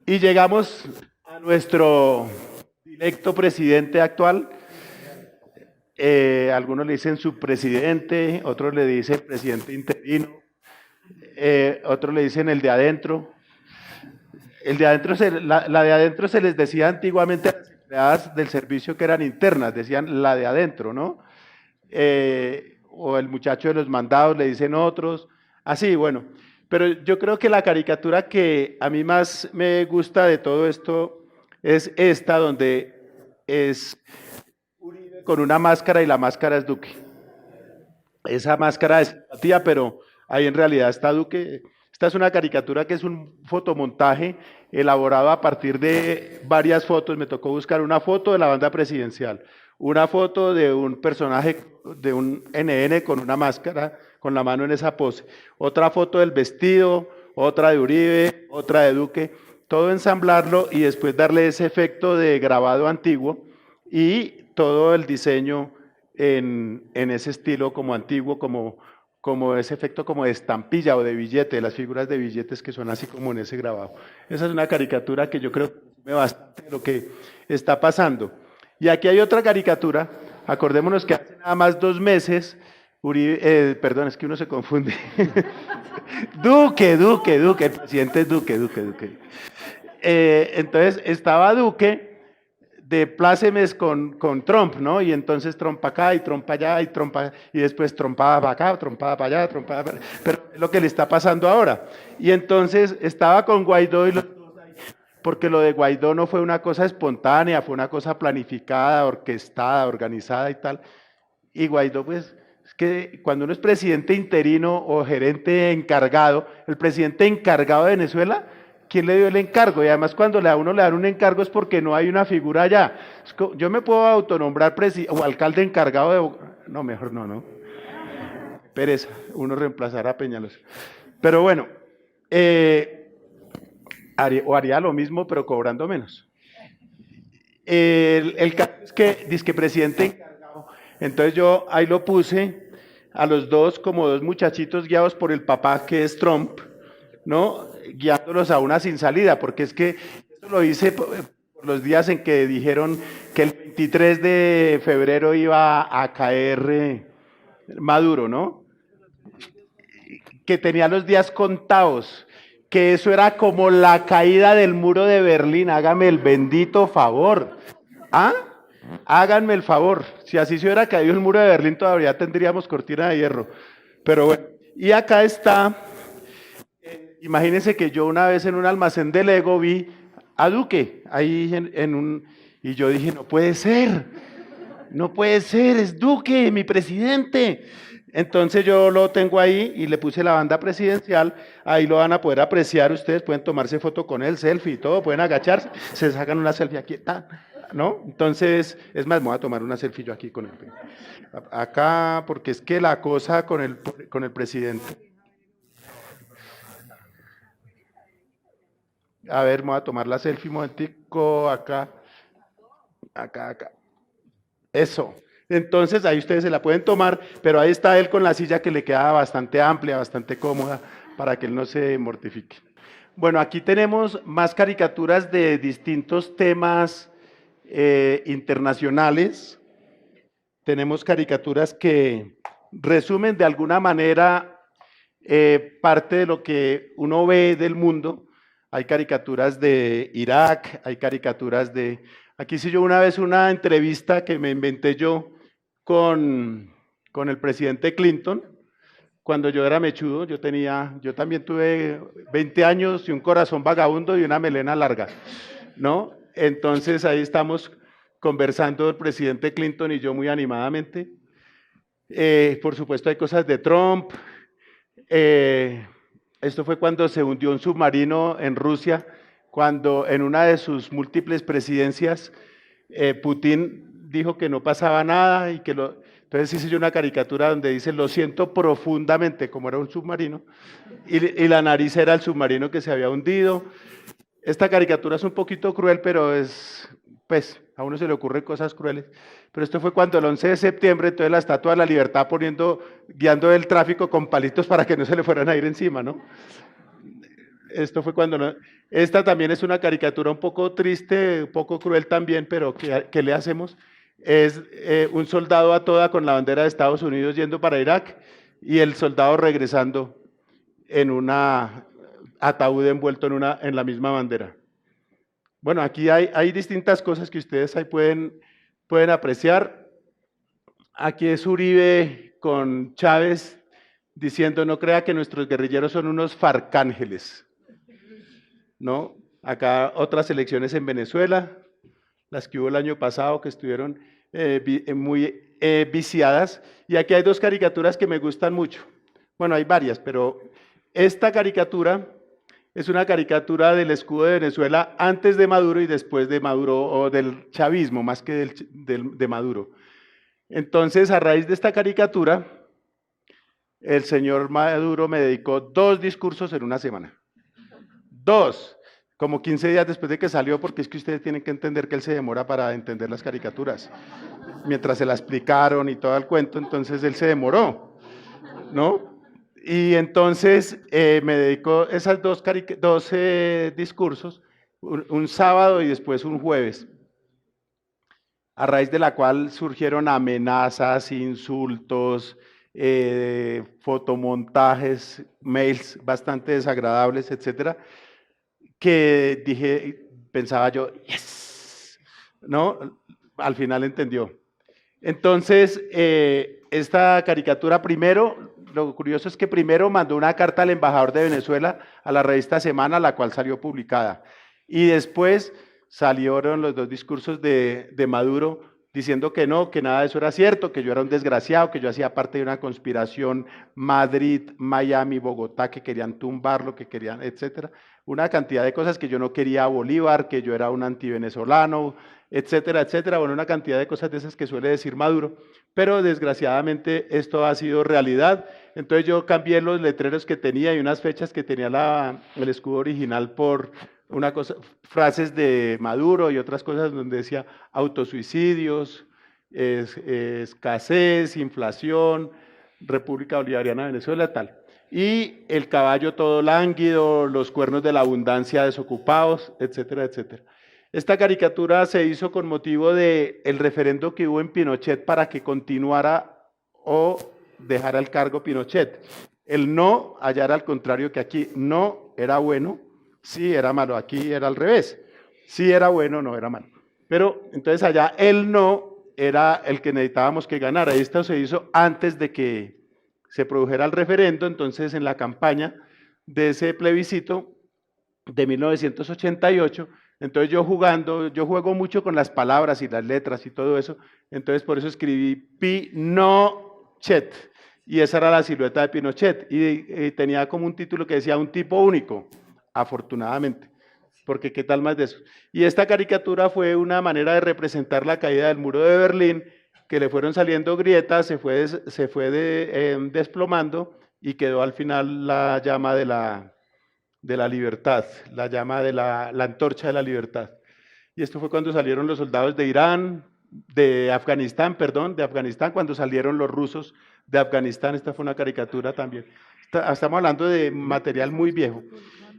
Y llegamos a nuestro directo presidente actual. Algunos le dicen subpresidente, otros le dicen presidente interino, otros le dicen el de adentro. El de adentro la de adentro se les decía antiguamente a las empleadas del servicio que eran internas, decían la de adentro, ¿no? O el muchacho de los mandados le dicen otros, así, bueno. Pero yo creo que la caricatura que a mí más me gusta de todo esto es esta, donde es Uribe con una máscara y la máscara es Duque. Esa máscara es simpatía, pero ahí en realidad está Duque. Esta es una caricatura que es un fotomontaje elaborado a partir de varias fotos. Me tocó buscar una foto de la banda presidencial, una foto de un personaje de un NN con una máscara, con la mano en esa pose, otra foto del vestido, otra de Uribe, otra de Duque, todo ensamblarlo y después darle ese efecto de grabado antiguo y todo el diseño en ese estilo como antiguo, como ese efecto como de estampilla o de billete, de las figuras de billetes que son así como en ese grabado. Esa es una caricatura que yo creo que resume bastante lo que está pasando. Y aquí hay otra caricatura, acordémonos que hace nada más 2 meses, perdón, es que uno se confunde. Duque, el presidente es Duque. Entonces estaba Duque de plácemes con Trump, ¿no? Y entonces Trump acá y Trump allá y Trump allá, y después trompaba para acá, trompaba para allá, trompaba para allá, pero es lo que le está pasando ahora. Y entonces estaba con Guaidó y los dos ahí, porque lo de Guaidó no fue una cosa espontánea, fue una cosa planificada, orquestada, organizada y tal. Y Guaidó, pues, es que cuando uno es presidente interino o gerente encargado, el presidente encargado de Venezuela, ¿quién le dio el encargo? Y además cuando a uno le dan un encargo es porque no hay una figura allá. Yo me puedo autonombrar o alcalde encargado de... No, mejor no. Pereza, uno reemplazará a Peñalosa. Pero bueno, haría lo mismo pero cobrando menos. El caso es que dice presidente encargado, entonces yo ahí lo puse a los dos como 2 muchachitos guiados por el papá que es Trump, ¿no? Guiándolos a una sin salida, porque es que esto lo hice por los días en que dijeron que el 23 de febrero iba a caer Maduro, ¿no? Que tenía los días contados, que eso era como la caída del muro de Berlín, hágame el bendito favor. ¿Ah? Háganme el favor, si así se hubiera caído el muro de Berlín todavía tendríamos cortina de hierro. Pero bueno, y acá está, imagínense que yo una vez en un almacén de Lego vi a Duque, ahí y yo dije, no puede ser, es Duque, mi presidente. Entonces yo lo tengo ahí y le puse la banda presidencial, ahí lo van a poder apreciar ustedes, pueden tomarse foto con él, selfie y todo, pueden agacharse, se sacan una selfie aquí, ¿no? Entonces, es más, me voy a tomar una selfie yo aquí con él. Acá, porque es que la cosa con el presidente. A ver, me voy a tomar la selfie un momentico, acá. Eso. Entonces, ahí ustedes se la pueden tomar, pero ahí está él con la silla que le queda bastante amplia, bastante cómoda, para que él no se mortifique. Bueno, aquí tenemos más caricaturas de distintos temas internacionales. Tenemos caricaturas que resumen de alguna manera parte de lo que uno ve del mundo. Hay caricaturas de Irak, hay caricaturas de... Aquí hice yo una vez una entrevista que me inventé yo con el presidente Clinton, cuando yo era mechudo, yo también tuve 20 años y un corazón vagabundo y una melena larga, ¿no? Entonces ahí estamos conversando el presidente Clinton y yo muy animadamente. Por supuesto hay cosas de Trump. Esto fue cuando se hundió un submarino en Rusia, cuando en una de sus múltiples presidencias Putin dijo que no pasaba nada y que entonces hice yo una caricatura donde dice, lo siento profundamente, como era un submarino, y la nariz era el submarino que se había hundido. Esta caricatura es un poquito cruel, pero pues, a uno se le ocurren cosas crueles. Pero esto fue cuando el 11 de septiembre, entonces la Estatua de la Libertad guiando el tráfico con palitos para que no se le fueran a ir encima, ¿no? Esto fue cuando... Esta también es una caricatura un poco triste, un poco cruel también, pero ¿qué le hacemos? Es un soldado a toda con la bandera de Estados Unidos yendo para Irak y el soldado regresando en una ataúd envuelto en la misma bandera. Bueno, aquí hay distintas cosas que ustedes ahí pueden apreciar. Aquí es Uribe con Chávez diciendo, no crea que nuestros guerrilleros son unos farcángeles, ¿no? Acá otras elecciones en Venezuela, las que hubo el año pasado, que estuvieron muy viciadas. Y aquí hay dos caricaturas que me gustan mucho. Bueno, hay varias, pero esta caricatura es una caricatura del escudo de Venezuela antes de Maduro y después de Maduro, o del chavismo, más que de Maduro. Entonces, a raíz de esta caricatura, el señor Maduro me dedicó 2 discursos en una semana. 2, como 15 días después de que salió, porque es que ustedes tienen que entender que él se demora para entender las caricaturas. Mientras se la explicaron y todo el cuento, entonces él se demoró, ¿no? Y entonces me dedicó esos 2 discursos, un sábado y después un jueves, a raíz de la cual surgieron amenazas, insultos, fotomontajes, mails bastante desagradables, etcétera, que pensaba yo, yes, ¿no? Al final entendió. Entonces, esta caricatura primero, lo curioso es que primero mandó una carta al embajador de Venezuela a la revista Semana, la cual salió publicada. Y después salieron los 2 discursos de Maduro diciendo que no, que nada de eso era cierto, que yo era un desgraciado, que yo hacía parte de una conspiración Madrid, Miami, Bogotá, que querían tumbarlo, que querían, etcétera. Una cantidad de cosas, que yo no quería a Bolívar, que yo era un antivenezolano, etcétera, etcétera. Bueno, una cantidad de cosas de esas que suele decir Maduro, pero desgraciadamente esto ha sido realidad. Entonces yo cambié los letreros que tenía y unas fechas que tenía el escudo original por frases de Maduro y otras cosas donde decía autosuicidios, escasez, inflación, República Bolivariana de Venezuela, tal. Y el caballo todo lánguido, los cuernos de la abundancia desocupados, etcétera, etcétera. Esta caricatura se hizo con motivo del referendo que hubo en Pinochet para que continuara o dejara el cargo Pinochet. El no, allá era al contrario que aquí, no era bueno, sí era malo, aquí era al revés, sí era bueno, no era malo. Pero entonces allá el no era el que necesitábamos que ganara. Esto se hizo antes de que se produjera el referendo. Entonces en la campaña de ese plebiscito de 1988, entonces yo juego mucho con las palabras y las letras y todo eso, entonces por eso escribí Pinochet, y esa era la silueta de Pinochet, y tenía como un título que decía un tipo único, afortunadamente, porque qué tal más de eso. Y esta caricatura fue una manera de representar la caída del muro de Berlín, que le fueron saliendo grietas, se fue desplomando, y quedó al final la llama de la libertad, la llama de la antorcha de la libertad. Y esto fue cuando salieron los soldados de Afganistán, cuando salieron los rusos de Afganistán. Esta fue una caricatura también. Estamos hablando de material muy viejo.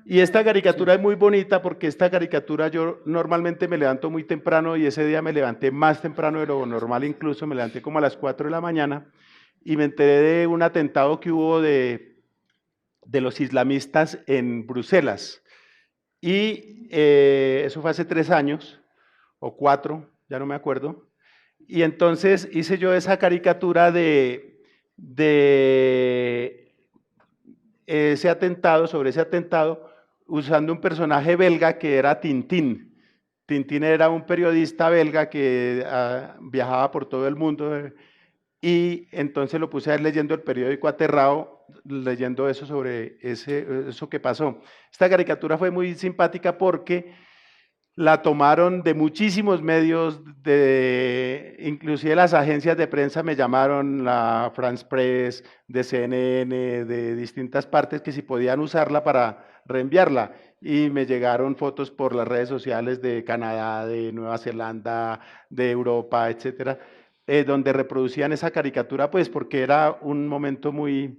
Y esta caricatura es muy bonita porque esta caricatura yo normalmente me levanto muy temprano, y ese día me levanté más temprano de lo normal, incluso me levanté como a las 4 de la mañana, y me enteré de un atentado que hubo de los islamistas en Bruselas. Y eso fue hace 3 años, o 4, ya no me acuerdo. Y entonces hice yo esa caricatura de ese atentado, sobre ese atentado, usando un personaje belga que era Tintín. Tintín era un periodista belga que viajaba por todo el mundo, y entonces lo puse a él leyendo el periódico aterrado, leyendo eso sobre eso que pasó. Esta caricatura fue muy simpática porque la tomaron de muchísimos medios, inclusive las agencias de prensa me llamaron, la France Press, de CNN, de distintas partes, que si podían usarla para reenviarla. Y me llegaron fotos por las redes sociales de Canadá, de Nueva Zelanda, de Europa, etcétera, donde reproducían esa caricatura, pues porque era un momento muy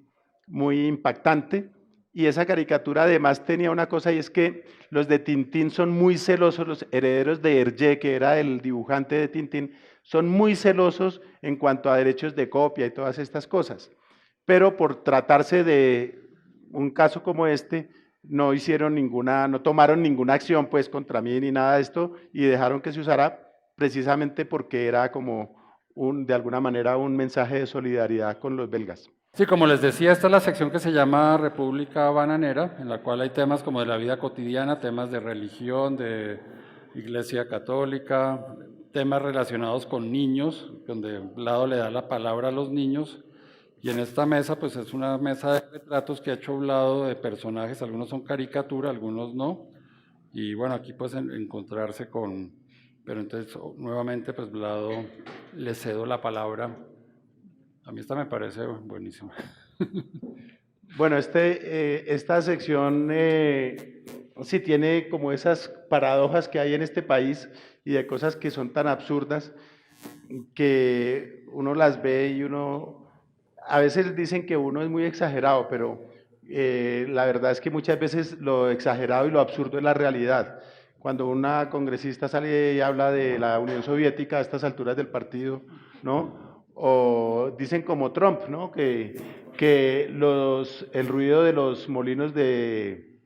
impactante. Y esa caricatura además tenía una cosa, y es que los de Tintín son muy celosos, los herederos de Hergé, que era el dibujante de Tintín, son muy celosos en cuanto a derechos de copia y todas estas cosas. Pero por tratarse de un caso como este, no tomaron ninguna acción pues contra mí ni nada de esto, y dejaron que se usara precisamente porque era como de alguna manera un mensaje de solidaridad con los belgas. Sí, como les decía, esta es la sección que se llama República Bananera, en la cual hay temas como de la vida cotidiana, temas de religión, de Iglesia Católica, temas relacionados con niños, donde Vlado le da la palabra a los niños. Y en esta mesa, pues es una mesa de retratos que ha hecho Vlado de personajes, algunos son caricatura, algunos no. Y bueno, aquí pues encontrarse con... Pero entonces, nuevamente, pues Vlado, le cedo la palabra. A mí esta me parece buenísima. Bueno, esta sección sí tiene como esas paradojas que hay en este país y de cosas que son tan absurdas que uno las ve y a veces dicen que uno es muy exagerado, pero la verdad es que muchas veces lo exagerado y lo absurdo es la realidad. Cuando una congresista sale y habla de la Unión Soviética a estas alturas del partido, ¿no? O dicen como Trump, ¿no? Que el ruido de los molinos de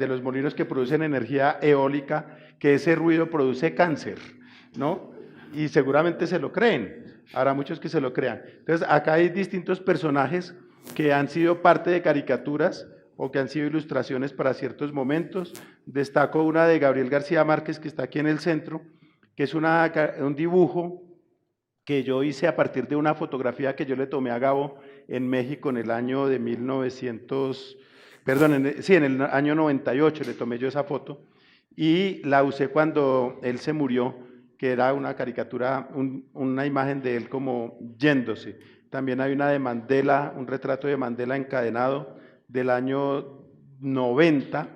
los molinos que producen energía eólica, que ese ruido produce cáncer, ¿no? Y seguramente se lo creen, habrá muchos que se lo crean. Entonces, acá hay distintos personajes que han sido parte de caricaturas o que han sido ilustraciones para ciertos momentos. Destaco una de Gabriel García Márquez, que está aquí en el centro, que es un dibujo que yo hice a partir de una fotografía que yo le tomé a Gabo en México en el año de en el año 98 le tomé yo esa foto y la usé cuando él se murió, que era una caricatura, una imagen de él como yéndose. También hay una de Mandela, un retrato de Mandela encadenado del año 90,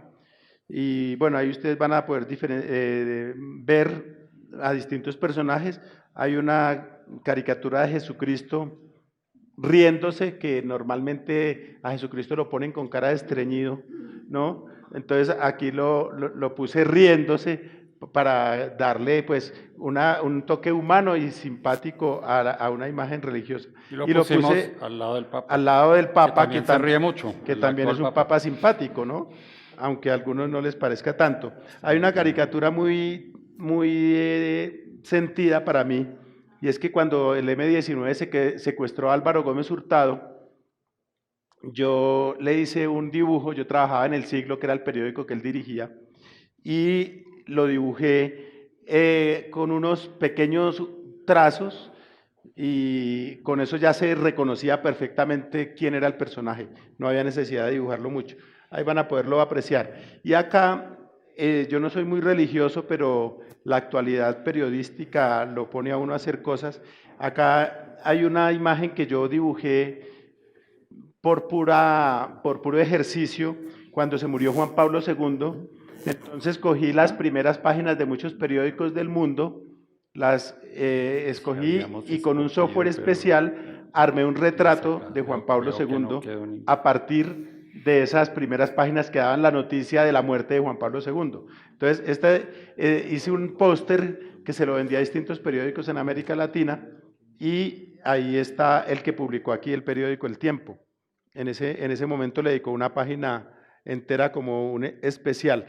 y bueno, ahí ustedes van a poder ver a distintos personajes. Hay una caricatura de Jesucristo riéndose, que normalmente a Jesucristo lo ponen con cara de estreñido, ¿no? Entonces aquí lo puse riéndose para darle pues un toque humano y simpático a una imagen religiosa. Y lo lo pusimos puse al lado del Papa. Al lado del Papa, que también se ríe mucho. que también es un papa simpático, ¿no? Aunque a algunos no les parezca tanto. Hay una caricatura muy sentida para mí, y es que cuando el M-19 secuestró a Álvaro Gómez Hurtado, yo le hice un dibujo, yo trabajaba en El Siglo, que era el periódico que él dirigía, y lo dibujé con unos pequeños trazos, y con eso ya se reconocía perfectamente quién era el personaje, no había necesidad de dibujarlo mucho. Ahí van a poderlo apreciar. Y acá, yo no soy muy religioso, pero la actualidad periodística lo pone a uno a hacer cosas. Acá hay una imagen que yo dibujé por puro ejercicio cuando se murió Juan Pablo II. Entonces cogí las primeras páginas de muchos periódicos del mundo, las escogí y con un software especial armé un retrato de Juan Pablo II a partir de esas primeras páginas que daban la noticia de la muerte de Juan Pablo II. Entonces, hice un póster que se lo vendía a distintos periódicos en América Latina, y ahí está el que publicó aquí el periódico El Tiempo. En ese momento le dedicó una página entera como un especial.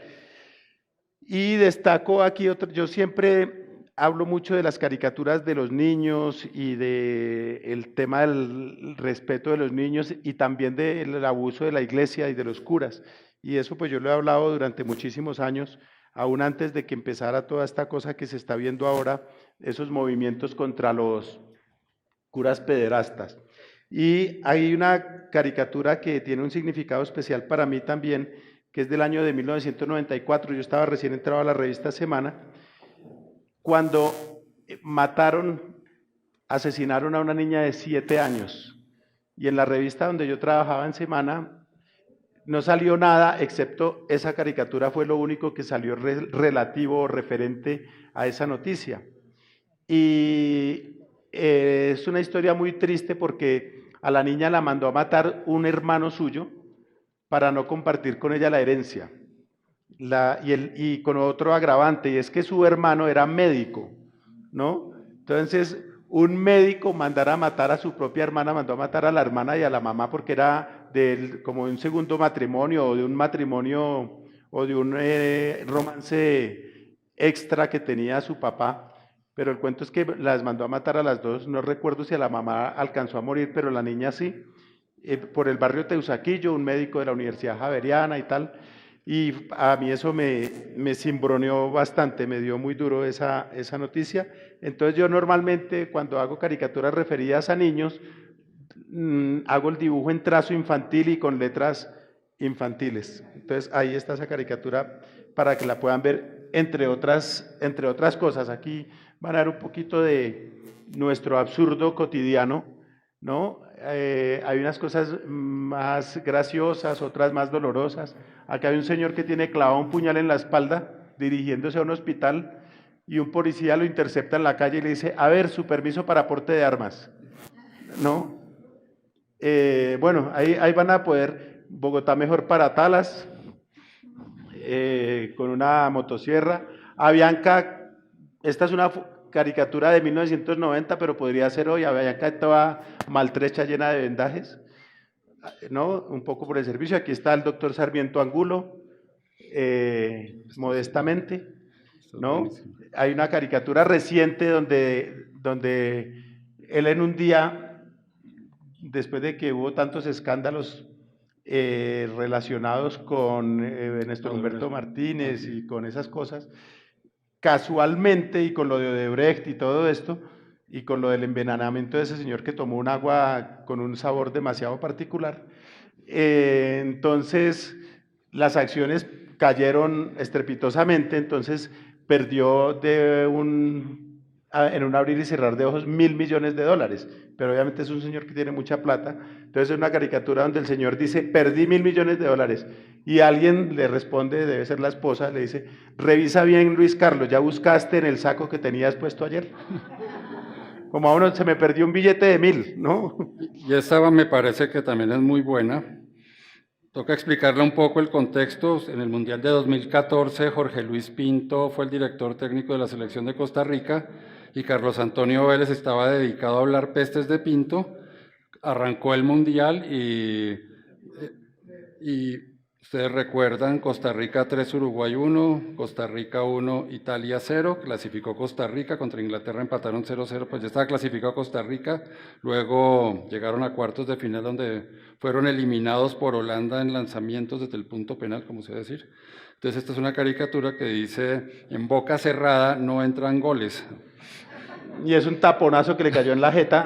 Y destaco aquí yo siempre hablo mucho de las caricaturas de los niños y del tema del respeto de los niños y también del abuso de la iglesia y de los curas. Y eso pues yo lo he hablado durante muchísimos años, aún antes de que empezara toda esta cosa que se está viendo ahora, esos movimientos contra los curas pederastas. Y hay una caricatura que tiene un significado especial para mí también, que es del año de 1994, yo estaba recién entrado a la revista Semana, cuando asesinaron a una niña de 7 años, y en la revista donde yo trabajaba en Semana, no salió nada, excepto esa caricatura fue lo único que salió relativo o referente a esa noticia. Y es una historia muy triste porque a la niña la mandó a matar un hermano suyo para no compartir con ella la herencia. Y con otro agravante, y es que su hermano era médico, ¿no? Entonces, un médico mandara a matar a su propia hermana, mandó a matar a la hermana y a la mamá porque era como de un segundo matrimonio o de un matrimonio o de un romance extra que tenía su papá. Pero el cuento es que las mandó a matar a las dos, no recuerdo si a la mamá alcanzó a morir, pero la niña sí, por el barrio Teusaquillo, un médico de la Universidad Javeriana y tal, y a mí eso me cimbroneó bastante, me dio muy duro esa noticia. Entonces yo normalmente cuando hago caricaturas referidas a niños, hago el dibujo en trazo infantil y con letras infantiles. Entonces ahí está esa caricatura para que la puedan ver, entre otras cosas. Aquí van a ver un poquito de nuestro absurdo cotidiano, ¿no? Hay unas cosas más graciosas, otras más dolorosas. Acá hay un señor que tiene clavado un puñal en la espalda, dirigiéndose a un hospital, y un policía lo intercepta en la calle y le dice, a ver, su permiso para porte de armas, ¿no? Bueno, ahí van a poder, Bogotá mejor para Talas, con una motosierra. Avianca, esta es una caricatura de 1990, pero podría ser hoy. Avianca toda maltrecha, llena de vendajes, ¿no? Un poco por el servicio. Aquí está el doctor Sarmiento Angulo, modestamente, ¿no? Hay una caricatura reciente donde él en un día, después de que hubo tantos escándalos relacionados con Néstor Humberto Martínez y con esas cosas, casualmente, y con lo de Odebrecht y todo esto, y con lo del envenenamiento de ese señor que tomó un agua con un sabor demasiado particular, entonces las acciones cayeron estrepitosamente, entonces perdió en un abrir y cerrar de ojos $1.000 millones, pero obviamente es un señor que tiene mucha plata. Entonces es una caricatura donde el señor dice, perdí $1.000 millones, y alguien le responde, debe ser la esposa, le dice, revisa bien, Luis Carlos, ¿ya buscaste en el saco que tenías puesto ayer? Como a uno se me perdió un billete de 1.000, ¿no? Y esta me parece que también es muy buena. Toca explicarle un poco el contexto. En el Mundial de 2014, Jorge Luis Pinto fue el director técnico de la selección de Costa Rica y Carlos Antonio Vélez estaba dedicado a hablar pestes de Pinto. Arrancó el Mundial y ustedes recuerdan, Costa Rica 3, Uruguay 1, Costa Rica 1, Italia 0, clasificó Costa Rica, contra Inglaterra empataron 0-0, pues ya estaba clasificado Costa Rica, luego llegaron a cuartos de final donde fueron eliminados por Holanda en lanzamientos desde el punto penal, como se debe decir. Entonces esta es una caricatura que dice, en boca cerrada no entran goles. Y es un taponazo que le cayó en la jeta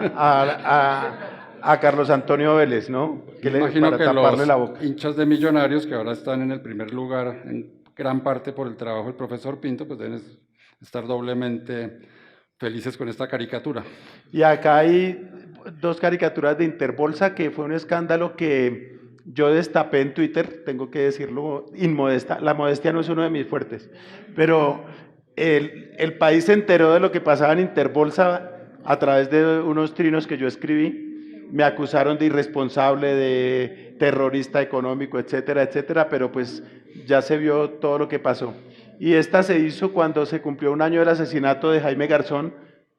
a Carlos Antonio Vélez, ¿no? Que imagino que los hinchas de Millonarios, que ahora están en el primer lugar, en gran parte por el trabajo del profesor Pinto, pues deben estar doblemente felices con esta caricatura. Y acá hay dos caricaturas de Interbolsa, que fue un escándalo que yo destapé en Twitter, tengo que decirlo, inmodesta, la modestia no es uno de mis fuertes, pero el país se enteró de lo que pasaba en Interbolsa a través de unos trinos que yo escribí. Me acusaron de irresponsable, de terrorista económico, etcétera, etcétera, pero pues ya se vio todo lo que pasó. Y esta se hizo cuando se cumplió un año del asesinato de Jaime Garzón,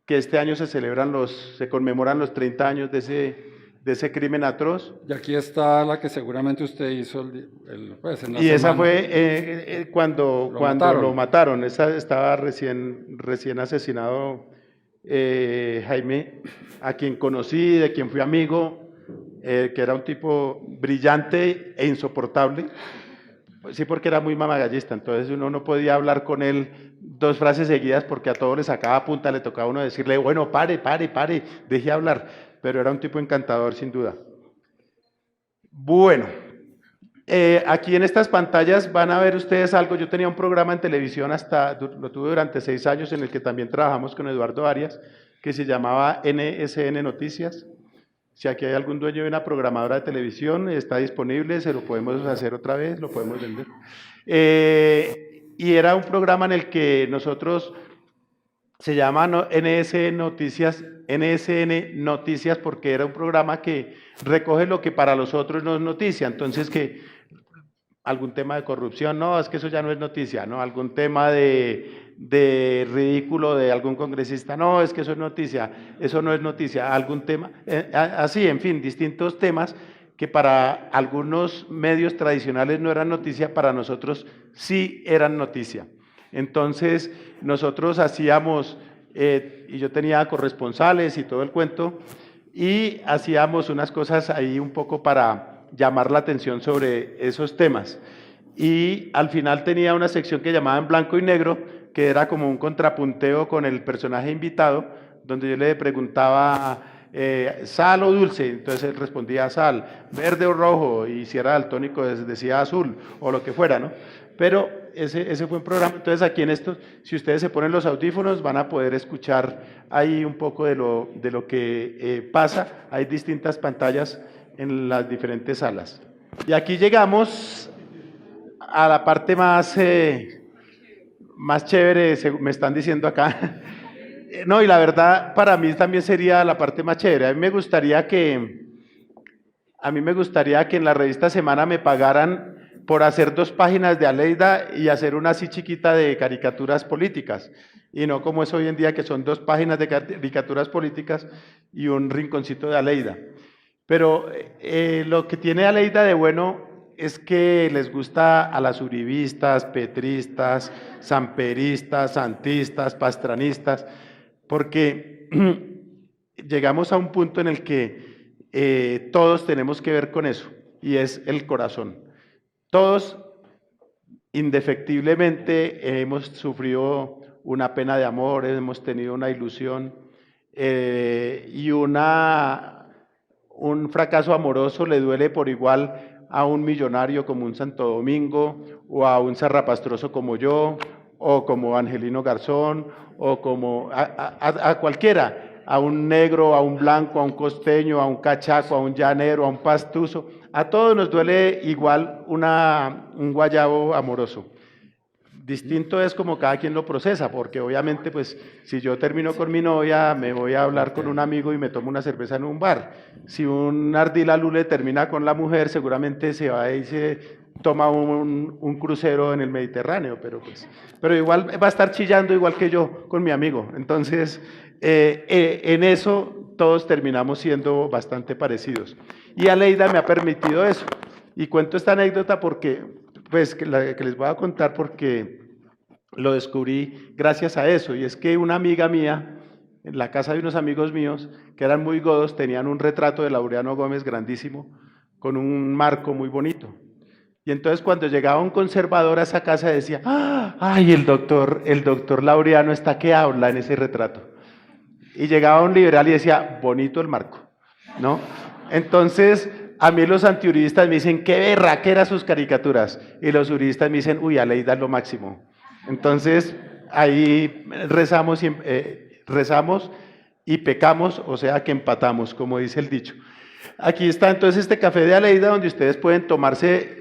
que este año se conmemoran los 30 años de ese crimen atroz. Y aquí está la que seguramente usted hizo pues en la semana. Esa fue cuando lo mataron. Esa estaba recién asesinado Jaime, a quien conocí, de quien fui amigo, que era un tipo brillante e insoportable. Sí, porque era muy mamagallista, entonces uno no podía hablar con él 2 frases seguidas porque a todos le sacaba punta, le tocaba a uno decirle, bueno, pare, deje hablar, pero era un tipo encantador sin duda. Bueno, Aquí en estas pantallas van a ver ustedes algo. Yo tenía un programa en televisión, lo tuve durante 6 años, en el que también trabajamos con Eduardo Arias, que se llamaba NSN Noticias. Si aquí hay algún dueño de una programadora de televisión, está disponible, se lo podemos hacer otra vez, lo podemos vender. Y era un programa en el que nosotros, se llama NSN Noticias porque era un programa que recoge lo que para los otros no es noticia. Entonces, que algún tema de corrupción, no, es que eso ya no es noticia, ¿no? Algún tema de ridículo de algún congresista, no, es que eso es noticia, eso no es noticia, algún tema, así, en fin, distintos temas que para algunos medios tradicionales no eran noticia, para nosotros sí eran noticia. Entonces, nosotros hacíamos, y yo tenía corresponsales y todo el cuento, y hacíamos unas cosas ahí un poco para llamar la atención sobre esos temas. Y al final tenía una sección que llamaba En Blanco y Negro, que era como un contrapunteo con el personaje invitado, donde yo le preguntaba sal o dulce, entonces él respondía sal, verde o rojo, y si era daltónico decía azul, o lo que fuera, ¿no? Pero ese fue un programa. Entonces aquí en esto, si ustedes se ponen los audífonos, van a poder escuchar ahí un poco de lo que pasa. Hay distintas pantallas en las diferentes salas. Y aquí llegamos a la parte más chévere, me están diciendo acá. No, y la verdad, para mí también sería la parte más chévere. A mí me gustaría que en la revista Semana me pagaran por hacer 2 páginas de Aleida y hacer una así chiquita de caricaturas políticas, y no como es hoy en día, que son 2 páginas de caricaturas políticas y un rinconcito de Aleida. Pero lo que tiene Aleida de bueno es que les gusta a las uribistas, petristas, samperistas, santistas, pastranistas, porque llegamos a un punto en el que todos tenemos que ver con eso, y es el corazón. Todos, indefectiblemente, hemos sufrido una pena de amor, hemos tenido una ilusión y un fracaso amoroso le duele por igual a un millonario como un Santo Domingo, o a un zarrapastroso como yo, o como Angelino Garzón, o como a cualquiera, a un negro, a un blanco, a un costeño, a un cachaco, a un llanero, a un pastuso. A todos nos duele igual un guayabo amoroso. Distinto es como cada quien lo procesa, porque obviamente, pues, si yo termino con mi novia, me voy a hablar con un amigo y me tomo una cerveza en un bar. Si un Ardila Lule termina con la mujer, seguramente se va y se toma un crucero en el Mediterráneo, pero igual va a estar chillando igual que yo con mi amigo. Entonces, en eso todos terminamos siendo bastante parecidos. Y Aleida me ha permitido eso. Y cuento esta anécdota porque, pues, que les voy a contar porque lo descubrí gracias a eso. Y es que una amiga mía, en la casa de unos amigos míos, que eran muy godos, tenían un retrato de Laureano Gómez grandísimo, con un marco muy bonito. Y entonces cuando llegaba un conservador a esa casa decía, ¡ay, el doctor Laureano está que habla en ese retrato! Y llegaba un liberal y decía, bonito el marco, ¿no? Entonces, a mí los antiuribistas me dicen, qué berraqueras sus caricaturas. Y los uribistas me dicen, uy, Aleida es lo máximo. Entonces, ahí rezamos y pecamos, o sea que empatamos, como dice el dicho. Aquí está entonces este café de Aleida, donde ustedes pueden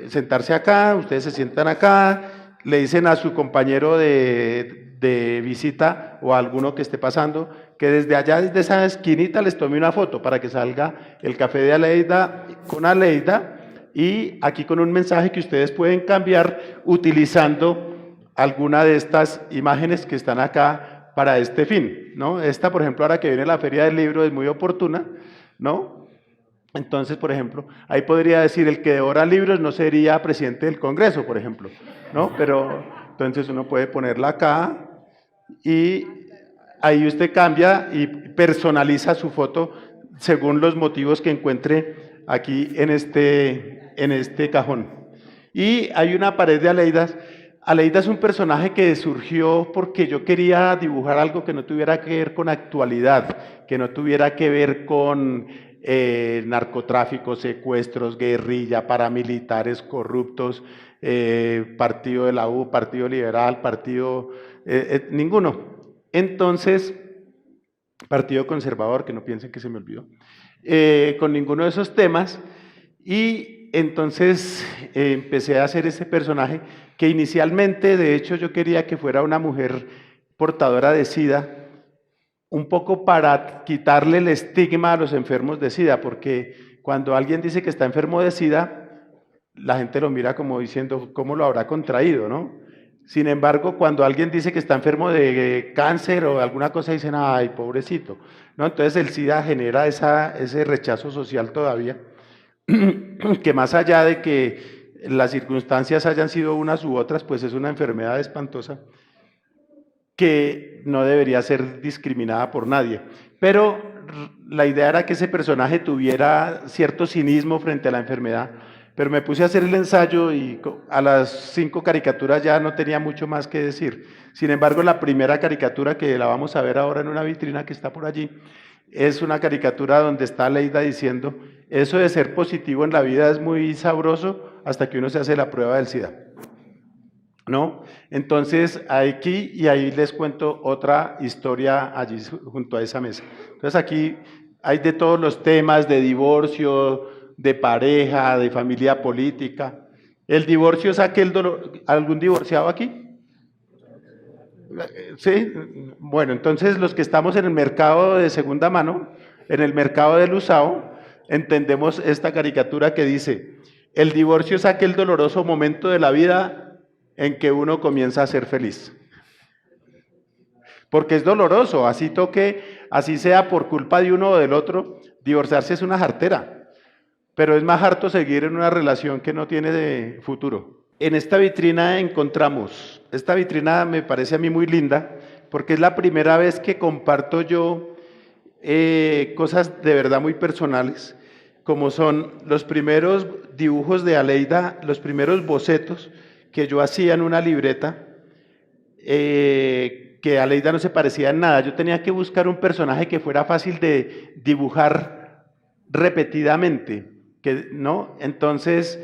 sentarse acá, ustedes se sientan acá, le dicen a su compañero de visita o a alguno que esté pasando, que desde allá, desde esa esquinita, les tome una foto para que salga el café de Aleida con Aleida, y aquí con un mensaje que ustedes pueden cambiar utilizando alguna de estas imágenes que están acá para este fin, ¿no? Esta, por ejemplo, ahora que viene la Feria del Libro, es muy oportuna, ¿no? Entonces, por ejemplo, ahí podría decir, el que devora libros no sería presidente del Congreso, por ejemplo, ¿no? Pero entonces uno puede ponerla acá y ahí usted cambia y personaliza su foto según los motivos que encuentre aquí en este cajón. Y hay una pared de Aleida. Aleida es un personaje que surgió porque yo quería dibujar algo que no tuviera que ver con actualidad, que no tuviera que ver con narcotráfico, secuestros, guerrilla, paramilitares corruptos, partido de la U, partido liberal, ninguno. Entonces, partido conservador, que no piensen que se me olvidó, con ninguno de esos temas, y entonces empecé a hacer ese personaje que inicialmente, de hecho, yo quería que fuera una mujer portadora de SIDA, un poco para quitarle el estigma a los enfermos de SIDA, porque cuando alguien dice que está enfermo de SIDA, la gente lo mira como diciendo, ¿cómo lo habrá contraído, no? Sin embargo, cuando alguien dice que está enfermo de cáncer o alguna cosa, dicen, ay, pobrecito, ¿no? Entonces el SIDA genera ese rechazo social todavía, que más allá de que las circunstancias hayan sido unas u otras, pues es una enfermedad espantosa que no debería ser discriminada por nadie. Pero la idea era que ese personaje tuviera cierto cinismo frente a la enfermedad, pero me puse a hacer el ensayo y a las 5 caricaturas ya no tenía mucho más que decir. Sin embargo, la primera caricatura, que la vamos a ver ahora en una vitrina que está por allí, es una caricatura donde está Leida diciendo, eso de ser positivo en la vida es muy sabroso hasta que uno se hace la prueba del SIDA, ¿no? Entonces, aquí, y ahí les cuento otra historia allí junto a esa mesa. Entonces, aquí hay de todos los temas, de divorcio, de pareja, de familia política. El divorcio es aquel dolor. ¿Algún divorciado aquí? Sí, bueno, entonces los que estamos en el mercado de segunda mano, en el mercado del usado, entendemos esta caricatura que dice, el divorcio es aquel doloroso momento de la vida en que uno comienza a ser feliz. Porque es doloroso, así sea por culpa de uno o del otro, divorciarse es una jartera. Pero es más harto seguir en una relación que no tiene de futuro. En esta vitrina encontramos, esta vitrina me parece a mí muy linda, porque es la primera vez que comparto yo cosas de verdad muy personales, como son los primeros dibujos de Aleida, los primeros bocetos que yo hacía en una libreta, que Aleida no se parecía en nada. Yo tenía que buscar un personaje que fuera fácil de dibujar repetidamente, ¿no? Entonces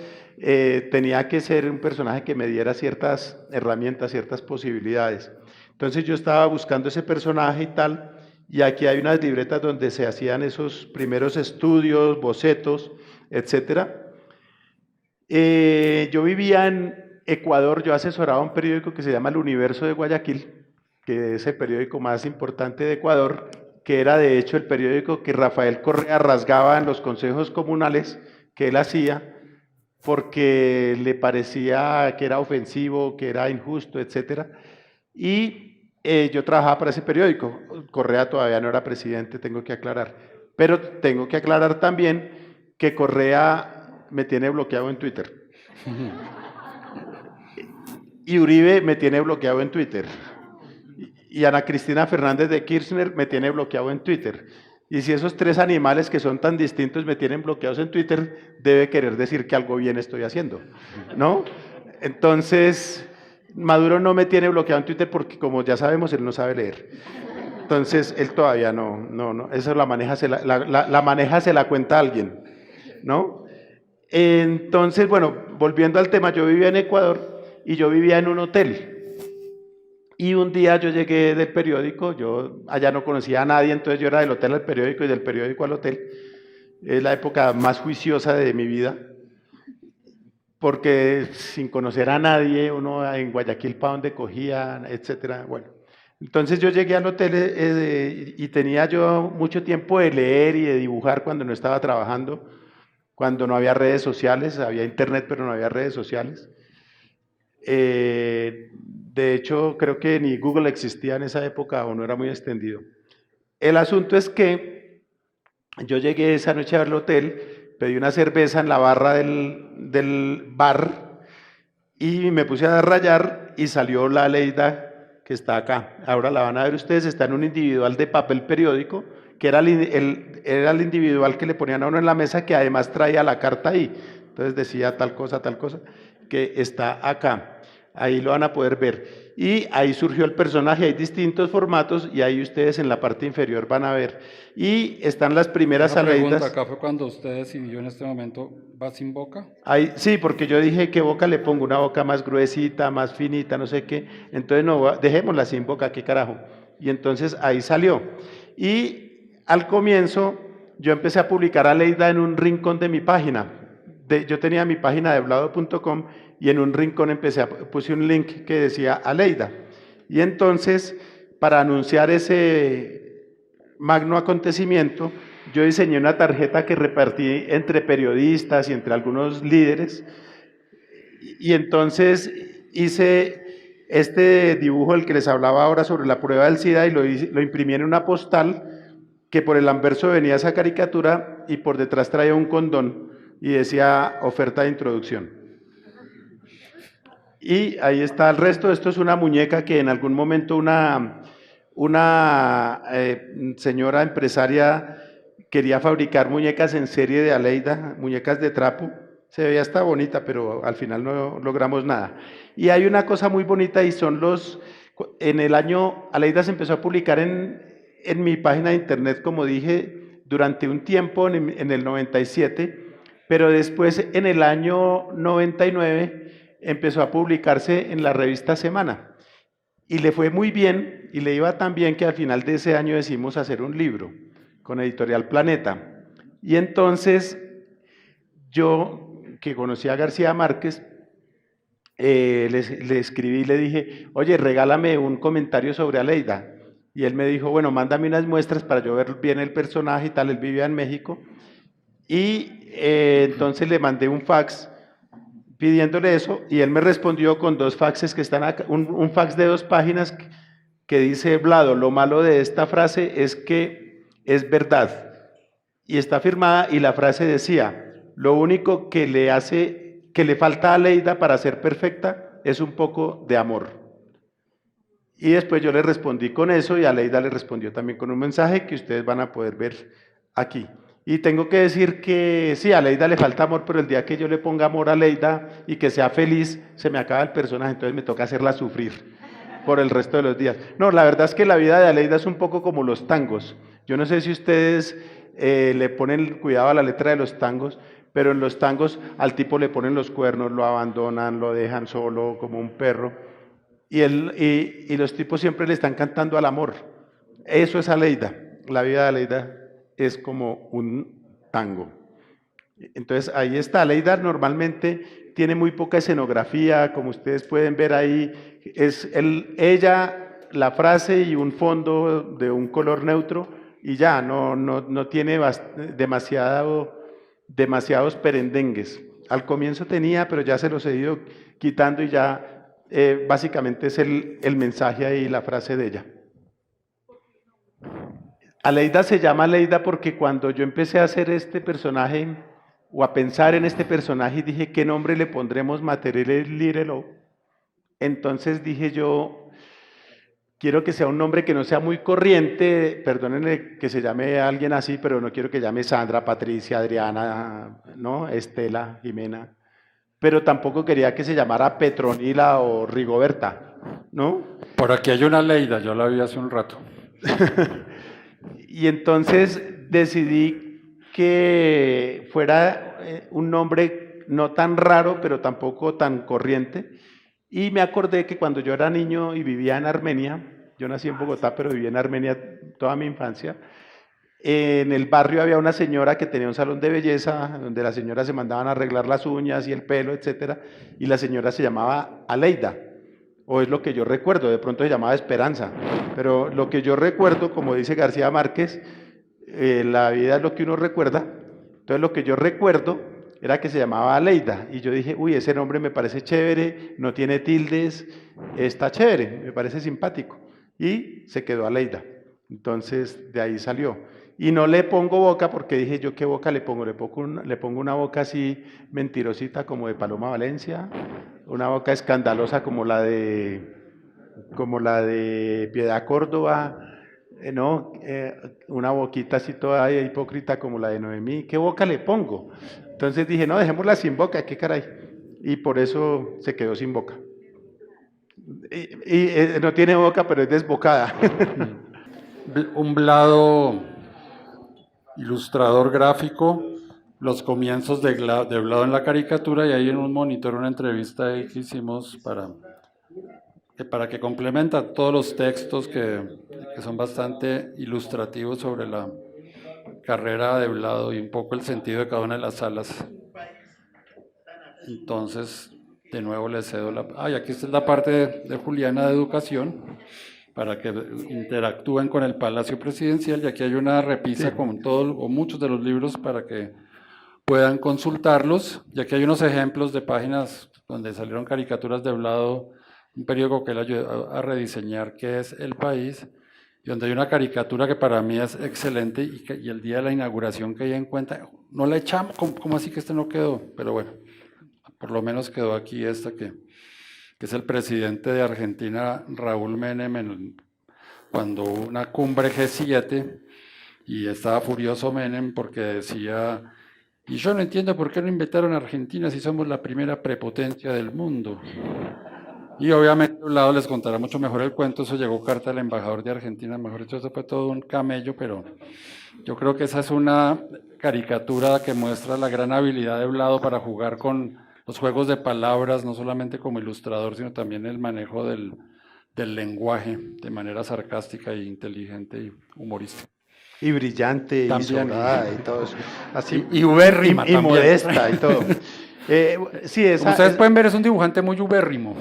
tenía que ser un personaje que me diera ciertas herramientas, ciertas posibilidades. Entonces yo estaba buscando ese personaje y tal, y aquí hay unas libretas donde se hacían esos primeros estudios, bocetos, etcétera. Yo vivía en Ecuador, yo asesoraba un periódico que se llama El Universo de Guayaquil, que es el periódico más importante de Ecuador, que era de hecho el periódico que Rafael Correa rasgaba en los consejos comunales que él hacía, porque le parecía que era ofensivo, que era injusto, etc. Y yo trabajaba para ese periódico. Correa todavía no era presidente, tengo que aclarar. Pero tengo que aclarar también que Correa me tiene bloqueado en Twitter. Y Uribe me tiene bloqueado en Twitter. Y Ana Cristina Fernández de Kirchner me tiene bloqueado en Twitter. Y si esos 3 animales que son tan distintos me tienen bloqueados en Twitter, debe querer decir que algo bien estoy haciendo, ¿no? Entonces, Maduro no me tiene bloqueado en Twitter porque, como ya sabemos, él no sabe leer. Entonces, él todavía no, eso la maneja, se la cuenta a alguien, ¿no? Entonces, bueno, volviendo al tema, yo vivía en Ecuador y yo vivía en un hotel. Y un día yo llegué del periódico, yo allá no conocía a nadie, entonces yo era del hotel al periódico y del periódico al hotel. Es la época más juiciosa de mi vida, porque sin conocer a nadie, uno en Guayaquil para donde cogía, etcétera. Bueno, entonces yo llegué al hotel y tenía yo mucho tiempo de leer y de dibujar cuando no estaba trabajando, cuando no había redes sociales, había internet pero no había redes sociales. De hecho, creo que ni Google existía en esa época o no era muy extendido. El asunto es que yo llegué esa noche al hotel, pedí una cerveza en la barra del bar y me puse a rayar y salió la Aleida que está acá. Ahora la van a ver ustedes, está en un individual de papel periódico, que era el individual que le ponían a uno en la mesa, que además traía la carta ahí. Entonces decía tal cosa, que está acá. ahí lo van a poder ver. Y ahí surgió el personaje, hay distintos formatos y ahí ustedes en la parte inferior van a ver. Y están las primeras Una pregunta, Aleidas. acá fue cuando usted decidió en este momento, ¿va sin boca? Ahí, sí, porque yo dije qué boca le pongo, una boca más gruesita, más finita, no sé qué. Entonces no, dejémosla sin boca, qué carajo. Y entonces ahí salió. Y al comienzo yo empecé a publicar Aleida en un rincón de mi página. Yo tenía mi página de blado.com y en un rincón puse un link que decía Aleida. Y entonces, para anunciar ese magno acontecimiento, yo diseñé una tarjeta que repartí entre periodistas y entre algunos líderes. Y entonces hice este dibujo del que les hablaba ahora sobre la prueba del SIDA y lo imprimí en una postal que por el anverso venía esa caricatura y por detrás traía un condón y decía oferta de introducción. Y ahí está el resto. Esto es una muñeca que en algún momento una señora empresaria quería fabricar muñecas en serie de Aleida, muñecas de trapo. Se veía hasta bonita, pero al final no logramos nada. Y hay una cosa muy bonita y son en el año, Aleida se empezó a publicar en mi página de internet, como dije, durante un tiempo en el 97, pero después en el año 99 empezó a publicarse en la revista Semana. Y le fue muy bien, y le iba tan bien que al final de ese año decidimos hacer un libro con Editorial Planeta. Y entonces yo, que conocí a García Márquez, le escribí y le dije, oye, regálame un comentario sobre Aleida. Y él me dijo, bueno, mándame unas muestras para yo ver bien el personaje y tal. Él vivía en México. Y entonces le mandé un fax pidiéndole eso y él me respondió con dos faxes que están acá, un fax de 2 páginas que dice, Vlado, lo malo de esta frase es que es verdad. Y está firmada y la frase decía, lo único que le falta a Aleida para ser perfecta es un poco de amor. Y después yo le respondí con eso y Aleida le respondió también con un mensaje que ustedes van a poder ver aquí. Y tengo que decir que sí, a Aleida le falta amor, pero el día que yo le ponga amor a Aleida y que sea feliz, se me acaba el personaje, entonces me toca hacerla sufrir por el resto de los días. No, la verdad es que la vida de Aleida es un poco como los tangos. Yo no sé si ustedes le ponen cuidado a la letra de los tangos, pero en los tangos al tipo le ponen los cuernos, lo abandonan, lo dejan solo como un perro. Y los tipos siempre le están cantando al amor. Eso es Aleida. La vida de Aleida es como un tango. Entonces ahí está. Aleida normalmente tiene muy poca escenografía, como ustedes pueden ver ahí. Es ella, la frase y un fondo de un color neutro y ya, no tiene demasiados perendengues. Al comienzo tenía, pero ya se los he ido quitando y ya básicamente es el mensaje ahí, la frase de ella. Aleida se llama Aleida porque cuando yo empecé a hacer este personaje o a pensar en este personaje dije, ¿qué nombre le pondremos Material? Entonces dije yo, quiero que sea un nombre que no sea muy corriente, perdónenle que se llame alguien así, pero no quiero que llame Sandra, Patricia, Adriana, ¿no? Estela, Jimena. Pero tampoco quería que se llamara Petronila o Rigoberta, ¿no? Por aquí hay una Aleida, yo la vi hace un rato. Y entonces decidí que fuera un nombre no tan raro, pero tampoco tan corriente. Y me acordé que cuando yo era niño y vivía en Armenia, yo nací en Bogotá, pero viví en Armenia toda mi infancia, en el barrio había una señora que tenía un salón de belleza, donde las señoras se mandaban a arreglar las uñas y el pelo, etcétera, y la señora se llamaba Aleida, o es lo que yo recuerdo, de pronto se llamaba Esperanza, pero lo que yo recuerdo, como dice García Márquez, la vida es lo que uno recuerda, entonces lo que yo recuerdo era que se llamaba Aleida, y yo dije, uy, ese nombre me parece chévere, no tiene tildes, está chévere, me parece simpático, y se quedó Aleida, entonces de ahí salió. Y no le pongo boca porque dije yo, ¿qué boca le pongo? Le pongo una boca así mentirosita como de Paloma Valencia, una boca escandalosa como la de Piedad Córdoba, ¿no? Una boquita así toda hipócrita como la de Noemí. ¿Qué boca le pongo? Entonces dije, no, dejémosla sin boca, qué caray. Y por eso se quedó sin boca. No tiene boca, pero es desbocada. Un Blado ilustrador gráfico, los comienzos de Blado en la caricatura, y ahí en un monitor una entrevista ahí que hicimos para que complementa todos los textos que son bastante ilustrativos sobre la carrera de Blado y un poco el sentido de cada una de las salas. Entonces, de nuevo le cedo y aquí está la parte de Juliana de educación, para que interactúen con el Palacio Presidencial, y aquí hay una repisa con todos o muchos de los libros para que puedan consultarlos, y aquí hay unos ejemplos de páginas donde salieron caricaturas de Blado, un periódico que él ayudó a rediseñar, que es El País, y donde hay una caricatura que para mí es excelente, y el día de la inauguración que ella en cuenta, no la echamos, ¿cómo así que este no quedó? Pero bueno, por lo menos quedó aquí esta que es el presidente de Argentina, Raúl Menem, cuando hubo una cumbre G7, y estaba furioso Menem porque decía, y yo no entiendo por qué no invitaron a Argentina si somos la primera prepotencia del mundo. Y obviamente de un lado les contará mucho mejor el cuento, eso llegó carta al embajador de Argentina, mejor dicho, eso fue todo un camello, pero yo creo que esa es una caricatura que muestra la gran habilidad de Blado para jugar con los juegos de palabras, no solamente como ilustrador, sino también el manejo del lenguaje de manera sarcástica e inteligente y humorística. Y brillante, también, y sobrada, y todo eso. Así, y ubérrima y modesta, y todo. Sí, como ustedes pueden ver, es un dibujante muy ubérrimo.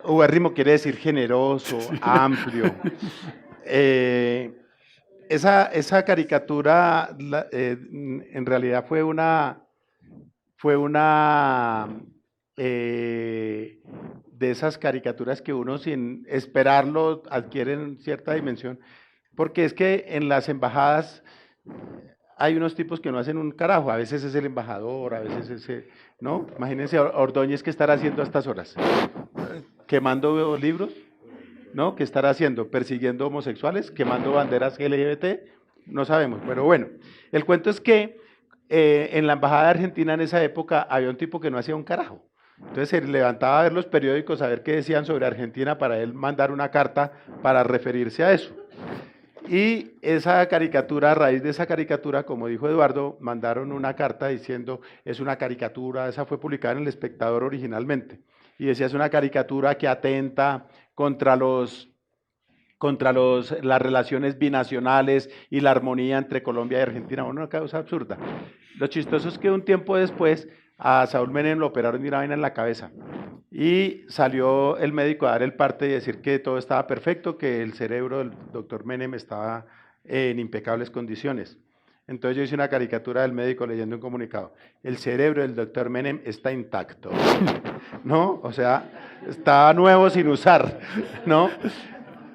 Ubérrimo quiere decir generoso, amplio. Esa caricatura en realidad fue una de esas caricaturas que uno sin esperarlo adquieren cierta dimensión, porque es que en las embajadas hay unos tipos que no hacen un carajo, a veces es el embajador, a veces es, ¿no? Imagínense Ordóñez, ¿qué estará haciendo a estas horas? ¿Quemando libros? ¿No? ¿Qué estará haciendo? ¿Persiguiendo homosexuales? ¿Quemando banderas LGBT? No sabemos, pero bueno, el cuento es que en la embajada de Argentina en esa época había un tipo que no hacía un carajo. Entonces se levantaba a ver los periódicos, a ver qué decían sobre Argentina para él mandar una carta para referirse a eso. Y esa caricatura, a raíz de esa caricatura, como dijo Eduardo, mandaron una carta diciendo, es una caricatura, esa fue publicada en El Espectador originalmente, y decía, es una caricatura que atenta contra las relaciones binacionales y la armonía entre Colombia y Argentina, una cosa absurda. Lo chistoso es que un tiempo después a Saúl Menem lo operaron de una vaina en la cabeza y salió el médico a dar el parte y decir que todo estaba perfecto, que el cerebro del doctor Menem estaba en impecables condiciones. Entonces yo hice una caricatura del médico leyendo un comunicado. El cerebro del doctor Menem está intacto, ¿no? O sea, está nuevo sin usar, ¿no?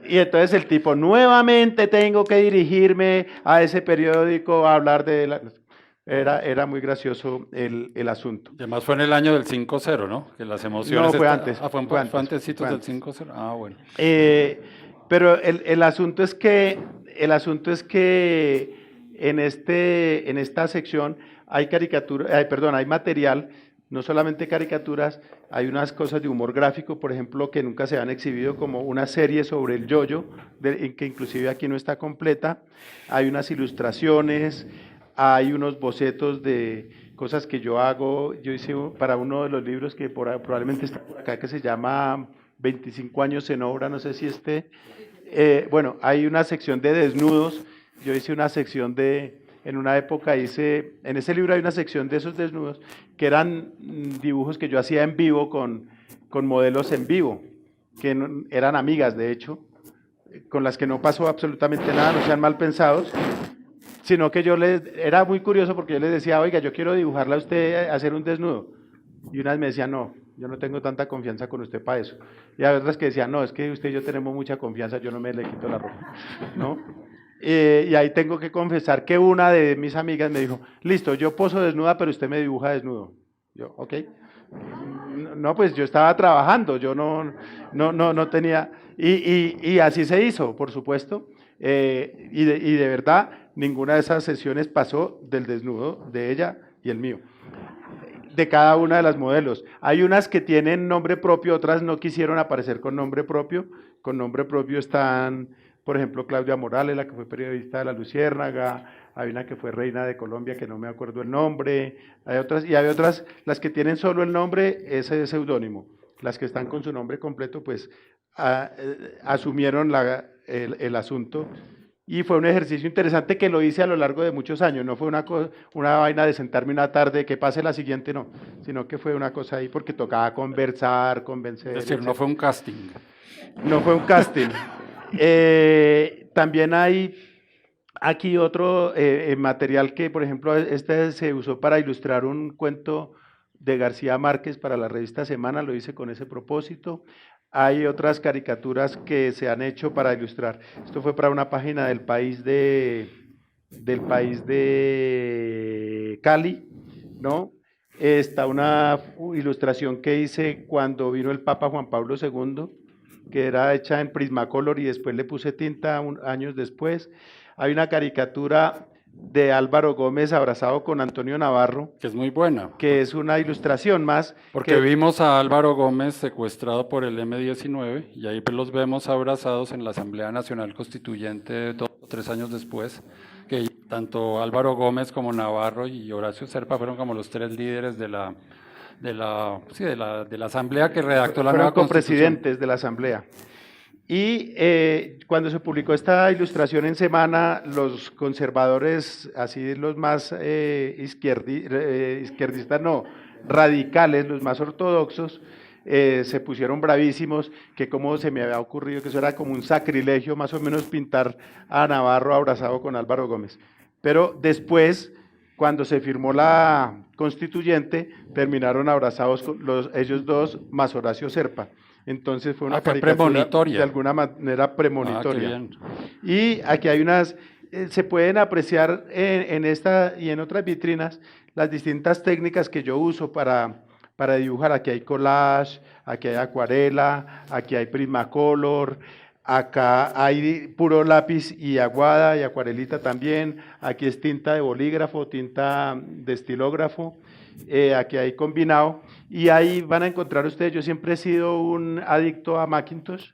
Y entonces el tipo, nuevamente tengo que dirigirme a ese periódico a hablar de... Era muy gracioso el asunto. Además fue en el año del 5-0, ¿no? Que las emociones... No, fue antes. Fue antesitos del 5-0. Ah, bueno. Pero el asunto es que en esta sección hay hay material, no solamente caricaturas, hay unas cosas de humor gráfico, por ejemplo, que nunca se han exhibido, como una serie sobre el yoyo, que inclusive aquí no está completa, hay unas ilustraciones, hay unos bocetos de cosas que yo hago. Yo hice para uno de los libros que probablemente está por acá, que se llama 25 años en obra, no sé si bueno, hay una sección de desnudos. Yo hice una sección en una época en ese libro hay una sección de esos desnudos que eran dibujos que yo hacía en vivo con modelos en vivo, que eran amigas de hecho, con las que no pasó absolutamente nada, no sean mal pensados, sino que era muy curioso porque yo les decía, oiga, yo quiero dibujarla a usted, hacer un desnudo, y unas me decían, no, yo no tengo tanta confianza con usted para eso, y hay otras que decían, no, es que usted y yo tenemos mucha confianza, yo no me le quito la ropa, ¿no? Y ahí tengo que confesar que una de mis amigas me dijo, listo, yo poso desnuda, pero usted me dibuja desnudo. Yo, ok. No, pues yo estaba trabajando, yo no tenía, y así se hizo, por supuesto, y de verdad, ninguna de esas sesiones pasó del desnudo de ella y el mío. de cada una de las modelos. Hay unas que tienen nombre propio, otras no quisieron aparecer con nombre propio. Con nombre propio están, por ejemplo, Claudia Morales, la que fue periodista de La Luciérnaga, hay una que fue reina de Colombia, que no me acuerdo el nombre, hay otras, las que tienen solo el nombre, ese es seudónimo. Las que están con su nombre completo, pues asumieron el asunto. Y fue un ejercicio interesante que lo hice a lo largo de muchos años, no fue una vaina de sentarme una tarde, que pase la siguiente, no, sino que fue una cosa ahí porque tocaba conversar, convencer. Es decir, no fue un casting. No fue un casting. También hay aquí otro material que, por ejemplo, este se usó para ilustrar un cuento de García Márquez para la revista Semana, lo hice con ese propósito. Hay otras caricaturas que se han hecho para ilustrar. Esto fue para una página del país de Cali, ¿no? Está una ilustración que hice cuando vino el Papa Juan Pablo II, que era hecha en Prismacolor y después le puse tinta años después. Hay una caricatura de Álvaro Gómez abrazado con Antonio Navarro, Que es muy buena. que es una ilustración más. Porque vimos a Álvaro Gómez secuestrado por el M-19 y ahí pues los vemos abrazados en la Asamblea Nacional Constituyente 2 o 3 años después, que tanto Álvaro Gómez como Navarro y Horacio Serpa fueron como los 3 líderes de la Asamblea que redactó la nueva Constitución. Copresidentes de la Asamblea. Y cuando se publicó esta ilustración en Semana, los conservadores, así los más izquierdistas, no, radicales, los más ortodoxos, se pusieron bravísimos, que como se me había ocurrido que eso era como un sacrilegio más o menos pintar a Navarro abrazado con Álvaro Gómez. Pero después, cuando se firmó la constituyente, terminaron abrazados con ellos dos más Horacio Serpa. Entonces fue una caricatura premonitoria. de alguna manera premonitoria. Qué bien. Y aquí hay unas, se pueden apreciar en esta y en otras vitrinas las distintas técnicas que yo uso para dibujar. Aquí hay collage, aquí hay acuarela, aquí hay Prismacolor, acá hay puro lápiz y aguada y acuarelita también, aquí es tinta de bolígrafo, tinta de estilógrafo, aquí hay combinado, y ahí van a encontrar ustedes, yo siempre he sido un adicto a Macintosh,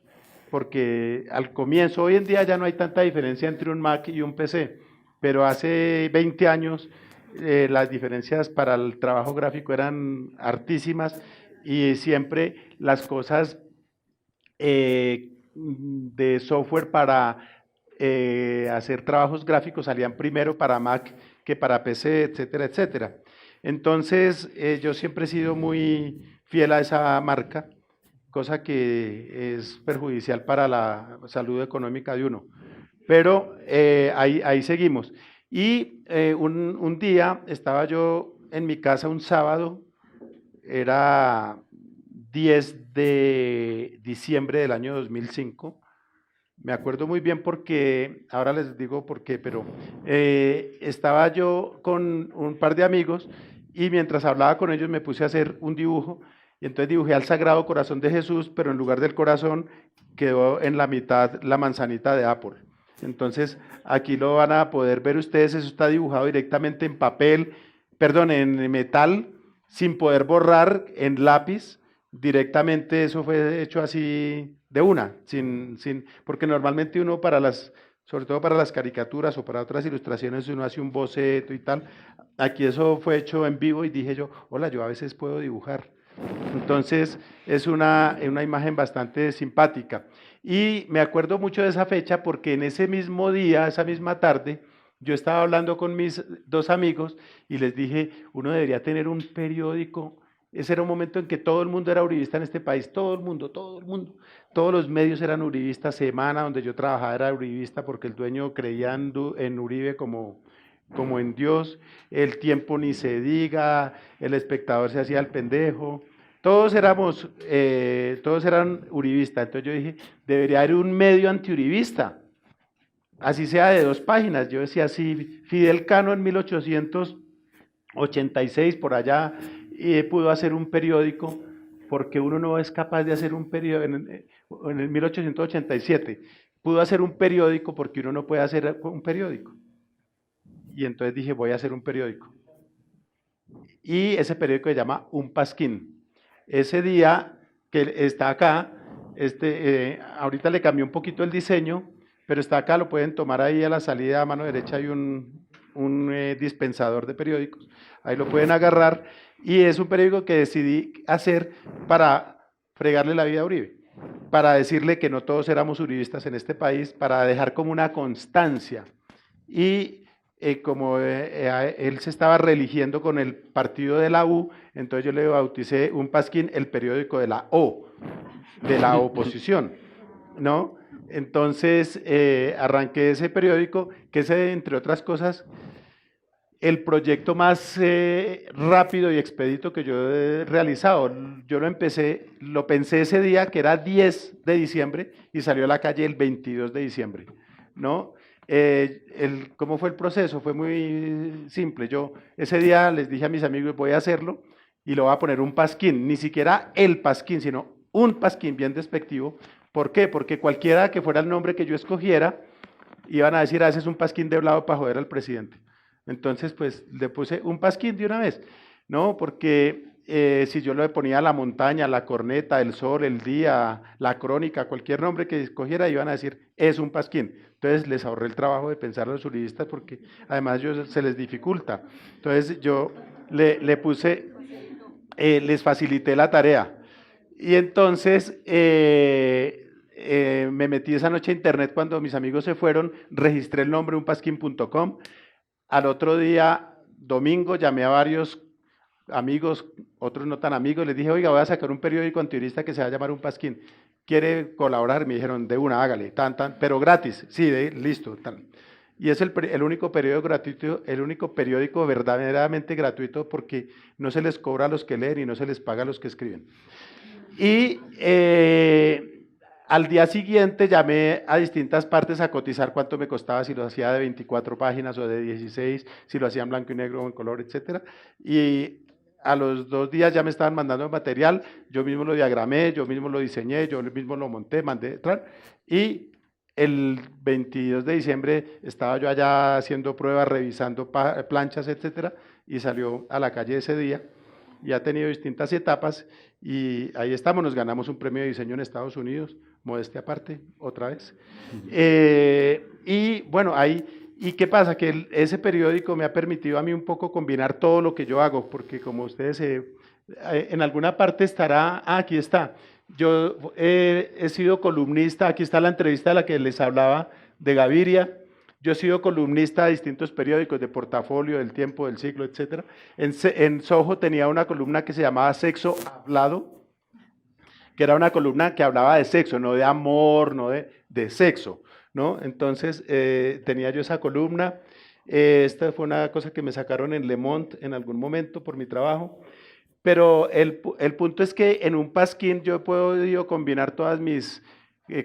porque al comienzo, hoy en día ya no hay tanta diferencia entre un Mac y un PC, pero hace 20 años las diferencias para el trabajo gráfico eran hartísimas, y siempre las cosas de software para hacer trabajos gráficos salían primero para Mac que para PC, etcétera, etcétera. Entonces, yo siempre he sido muy fiel a esa marca, cosa que es perjudicial para la salud económica de uno. Pero ahí seguimos. Y un día estaba yo en mi casa un sábado, era 10 de diciembre del año 2005. Me acuerdo muy bien porque, ahora les digo por qué, pero estaba yo con un par de amigos y mientras hablaba con ellos me puse a hacer un dibujo y entonces dibujé al Sagrado Corazón de Jesús, pero en lugar del corazón quedó en la mitad la manzanita de Apple. Entonces aquí lo van a poder ver ustedes, eso está dibujado directamente en papel, perdón, en metal, sin poder borrar, en lápiz, directamente eso fue hecho así de una, porque normalmente uno sobre todo para las caricaturas o para otras ilustraciones uno hace un boceto y tal, aquí eso fue hecho en vivo y dije yo, hola, yo a veces puedo dibujar. Entonces es una imagen bastante simpática y me acuerdo mucho de esa fecha porque en ese mismo día, esa misma tarde, yo estaba hablando con mis 2 amigos y les dije, uno debería tener un periódico. Ese era un momento en que todo el mundo era uribista en este país, todo el mundo, todos los medios eran uribistas, Semana, donde yo trabajaba era uribista porque el dueño creía en Uribe como en Dios, El Tiempo ni se diga, El Espectador se hacía el pendejo, todos eran uribistas, entonces yo dije, debería haber un medio antiuribista, así sea de 2 páginas, yo decía así, Fidel Cano en 1886 por allá, pudo hacer un periódico, porque uno no es capaz de hacer un periódico, en el 1887, pudo hacer un periódico porque uno no puede hacer un periódico. Y entonces dije, voy a hacer un periódico. y ese periódico se llama Un Pasquín. Ese día que está acá, ahorita le cambió un poquito el diseño, pero está acá, lo pueden tomar ahí a la salida a mano derecha, hay un dispensador de periódicos, ahí lo pueden agarrar, y es un periódico que decidí hacer para fregarle la vida a Uribe, para decirle que no todos éramos uribistas en este país, para dejar como una constancia. Y como él se estaba reeligiendo con el partido de la U, entonces yo le bauticé Un Pasquín, el periódico de la O, de la oposición, ¿no? Entonces arranqué ese periódico, que es, entre otras cosas, el proyecto más rápido y expedito que yo he realizado. Yo lo pensé ese día, que era 10 de diciembre, y salió a la calle el 22 de diciembre, ¿no? ¿Cómo fue el proceso? Fue muy simple. Yo ese día les dije a mis amigos, voy a hacerlo, y lo voy a poner Un Pasquín, ni siquiera el Pasquín, sino Un Pasquín, bien despectivo. ¿Por qué? Porque cualquiera que fuera el nombre que yo escogiera, iban a decir, ese es un pasquín de blado para joder al presidente. Entonces, pues, le puse Un Pasquín de una vez, ¿no? Porque si yo le ponía La Montaña, La Corneta, El Sol, El Día, La Crónica, cualquier nombre que escogiera, iban a decir, es Un Pasquín. Entonces, les ahorré el trabajo de pensar a los uribistas, porque además se les dificulta. Entonces, yo le puse, les facilité la tarea. Y entonces me metí esa noche a internet cuando mis amigos se fueron, registré el nombre unpasquin.com. Al otro día, domingo, llamé a varios amigos, otros no tan amigos, les dije, oiga, voy a sacar un periódico antiuribista que se va a llamar Un Pasquín. ¿Quiere colaborar? Me dijeron, de una, hágale, pero gratis. Sí, listo. Y es el único periódico gratuito, el único periódico verdaderamente gratuito, porque no se les cobra a los que leen y no se les paga a los que escriben. Y al día siguiente llamé a distintas partes a cotizar cuánto me costaba, si lo hacía de 24 páginas o de 16, si lo hacía en blanco y negro o en color, etc. Y a los 2 días ya me estaban mandando material, yo mismo lo diagramé, yo mismo lo diseñé, yo mismo lo monté, mandé, y el 22 de diciembre estaba yo allá haciendo pruebas, revisando planchas, etc. Y salió a la calle ese día, y ha tenido distintas etapas, y ahí estamos, nos ganamos un premio de diseño en Estados Unidos, modestia aparte, otra vez. Y bueno, ¿y qué pasa? Que ese periódico me ha permitido a mí un poco combinar todo lo que yo hago, porque como ustedes en alguna parte estará, aquí está, yo he sido columnista, aquí está la entrevista de la que les hablaba, de Gaviria. Yo he sido columnista de distintos periódicos, de Portafolio, del Tiempo, del Siglo, etc. En Soho tenía una columna que se llamaba Sexo Hablado, que era una columna que hablaba de sexo, no de amor, no de sexo, ¿no? Entonces tenía yo esa columna. Esta fue una cosa que me sacaron en Le Monde en algún momento por mi trabajo. Pero el punto es que en Un Pasquín yo he podido combinar todas mis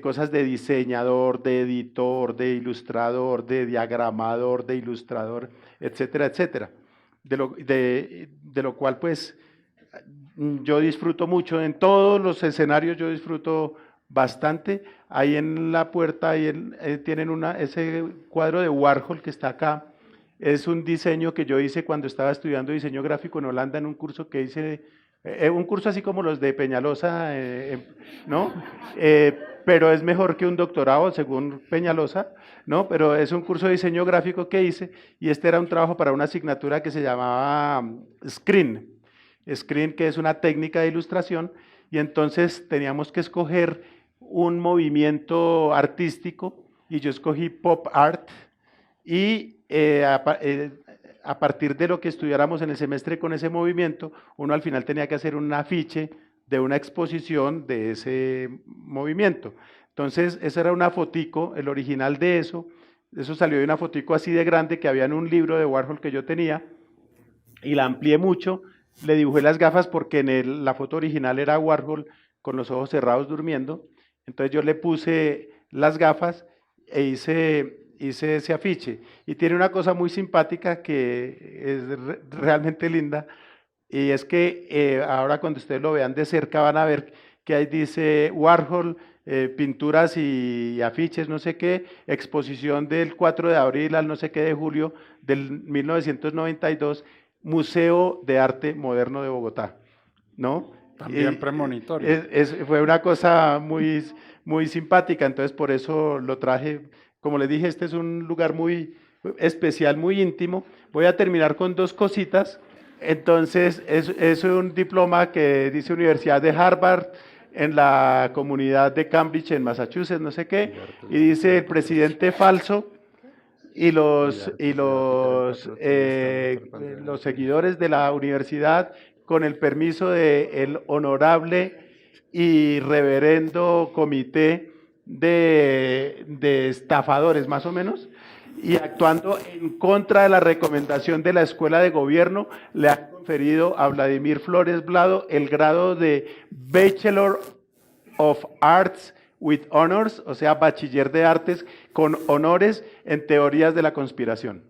cosas de diseñador, de editor, de ilustrador, de diagramador, de ilustrador, etcétera, etcétera. De lo cual, pues, yo disfruto mucho. En todos los escenarios yo disfruto bastante. Ahí en la puerta tienen ese cuadro de Warhol que está acá. Es un diseño que yo hice cuando estaba estudiando diseño gráfico en Holanda, en un curso que hice, un curso así como los de Peñalosa, ¿no? Pero es mejor que un doctorado, según Peñalosa, ¿no? Pero es un curso de diseño gráfico que hice, y este era un trabajo para una asignatura que se llamaba Screen, que es una técnica de ilustración, y entonces teníamos que escoger un movimiento artístico, y yo escogí pop art, y a partir de lo que estudiáramos en el semestre con ese movimiento, uno al final tenía que hacer un afiche de una exposición de ese movimiento. Entonces, esa era una fotico, el original de eso salió de una fotico así de grande que había en un libro de Warhol que yo tenía, y la amplié mucho, le dibujé las gafas porque en la foto original era Warhol con los ojos cerrados durmiendo, entonces yo le puse las gafas e hice ese afiche, y tiene una cosa muy simpática que es realmente linda, y es que ahora cuando ustedes lo vean de cerca van a ver que ahí dice Warhol, pinturas y afiches, no sé qué, exposición del 4 de abril al no sé qué de julio del 1992, Museo de Arte Moderno de Bogotá, ¿no? También premonitorio. Fue una cosa muy, muy simpática, entonces por eso lo traje. Como les dije, este es un lugar muy especial, muy íntimo. Voy a terminar con dos cositas. Entonces, es un diploma que dice Universidad de Harvard en la comunidad de Cambridge, en Massachusetts, no sé qué, y dice el presidente falso y los seguidores de la universidad, con el permiso del honorable y reverendo comité de estafadores, más o menos, y actuando en contra de la recomendación de la Escuela de Gobierno, le ha conferido a Vladimir Flores Blado el grado de Bachelor of Arts with Honors, o sea, bachiller de artes con honores en teorías de la conspiración.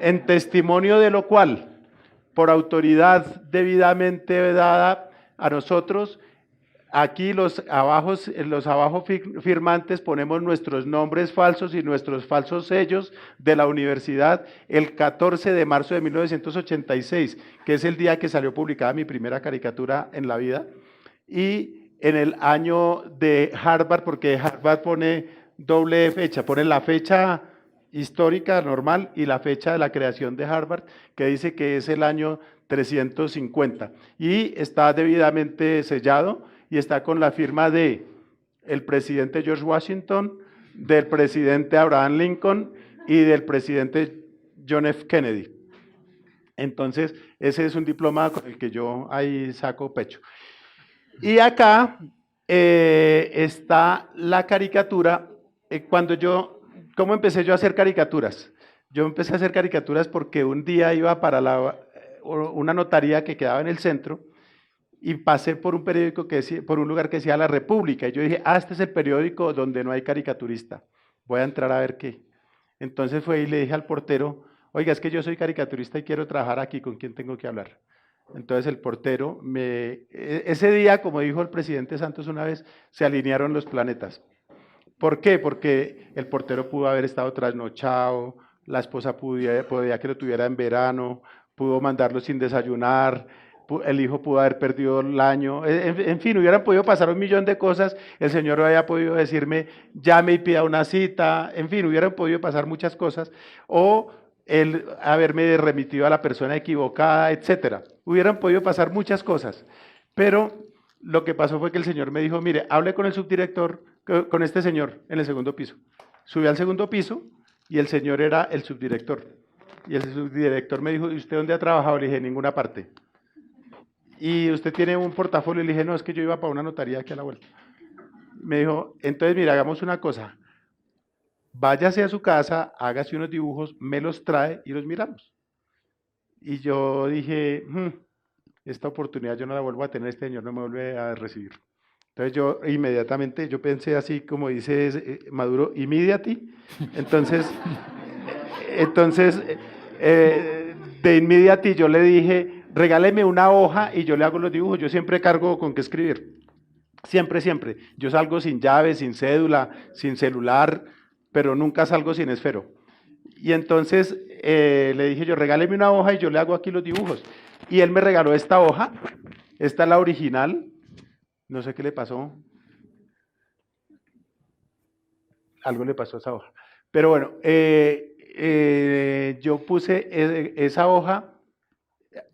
En testimonio de lo cual, por autoridad debidamente dada a nosotros, aquí los abajo firmantes ponemos nuestros nombres falsos y nuestros falsos sellos de la universidad el 14 de marzo de 1986, que es el día que salió publicada mi primera caricatura en la vida, y en el año de Harvard, porque Harvard pone doble fecha, pone la fecha histórica normal y la fecha de la creación de Harvard, que dice que es el año 350, y está debidamente sellado, y está con la firma de el presidente George Washington, del presidente Abraham Lincoln y del presidente John F. Kennedy. Entonces, ese es un diploma con el que yo ahí saco pecho. Y acá está la caricatura. ¿Cómo empecé yo a hacer caricaturas? Yo empecé a hacer caricaturas porque un día iba para una notaría que quedaba en el centro, y pasé por un periódico por un lugar que decía La República, y yo dije, este es el periódico donde no hay caricaturista, voy a entrar a ver qué. Entonces fue y le dije al portero, oiga, es que yo soy caricaturista y quiero trabajar aquí, ¿con quién tengo que hablar? Entonces el portero, ese día, como dijo el presidente Santos una vez, se alinearon los planetas. ¿Por qué? Porque el portero pudo haber estado trasnochado, la esposa podía que lo tuviera en verano, pudo mandarlo sin desayunar, el hijo pudo haber perdido el año, en fin, hubieran podido pasar un millón de cosas, el señor había podido decirme, llame y pida una cita, en fin, hubieran podido pasar muchas cosas, o el haberme remitido a la persona equivocada, etcétera. Hubieran podido pasar muchas cosas, pero lo que pasó fue que el señor me dijo, mire, hable con el subdirector, con este señor en el segundo piso. Subí al segundo piso y el señor era el subdirector, y el subdirector me dijo, ¿y usted dónde ha trabajado? Le dije, en ninguna parte. ¿Y usted tiene un portafolio? Le dije, no, es que yo iba para una notaría aquí a la vuelta. Me dijo, entonces mira, hagamos una cosa, váyase a su casa, hágase unos dibujos, me los trae y los miramos. Y yo dije, esta oportunidad yo no la vuelvo a tener, este señor no me vuelve a recibir. Entonces yo inmediatamente, yo pensé así como dice Maduro, immediately. Entonces de inmediato yo le dije, regáleme una hoja y yo le hago los dibujos. Yo siempre cargo con qué escribir, siempre, siempre. Yo salgo sin llave, sin cédula, sin celular, pero nunca salgo sin esfero. Y entonces le dije yo, regáleme una hoja y yo le hago aquí los dibujos. Y él me regaló esta hoja, esta es la original, no sé qué le pasó, algo le pasó a esa hoja. Pero bueno, yo puse esa hoja,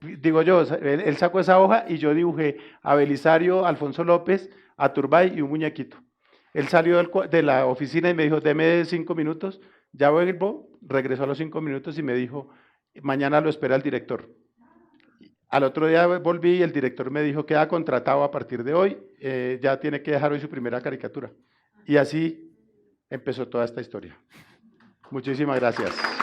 digo yo, él sacó esa hoja y yo dibujé a Belisario, Alfonso López, a Turbay y un muñequito. Él salió de la oficina y me dijo, deme 5 minutos, ya vuelvo, regresó a los 5 minutos y me dijo, mañana lo espera el director. Al otro día volví y el director me dijo, queda contratado a partir de hoy, ya tiene que dejar hoy su primera caricatura. Y así empezó toda esta historia. Muchísimas gracias.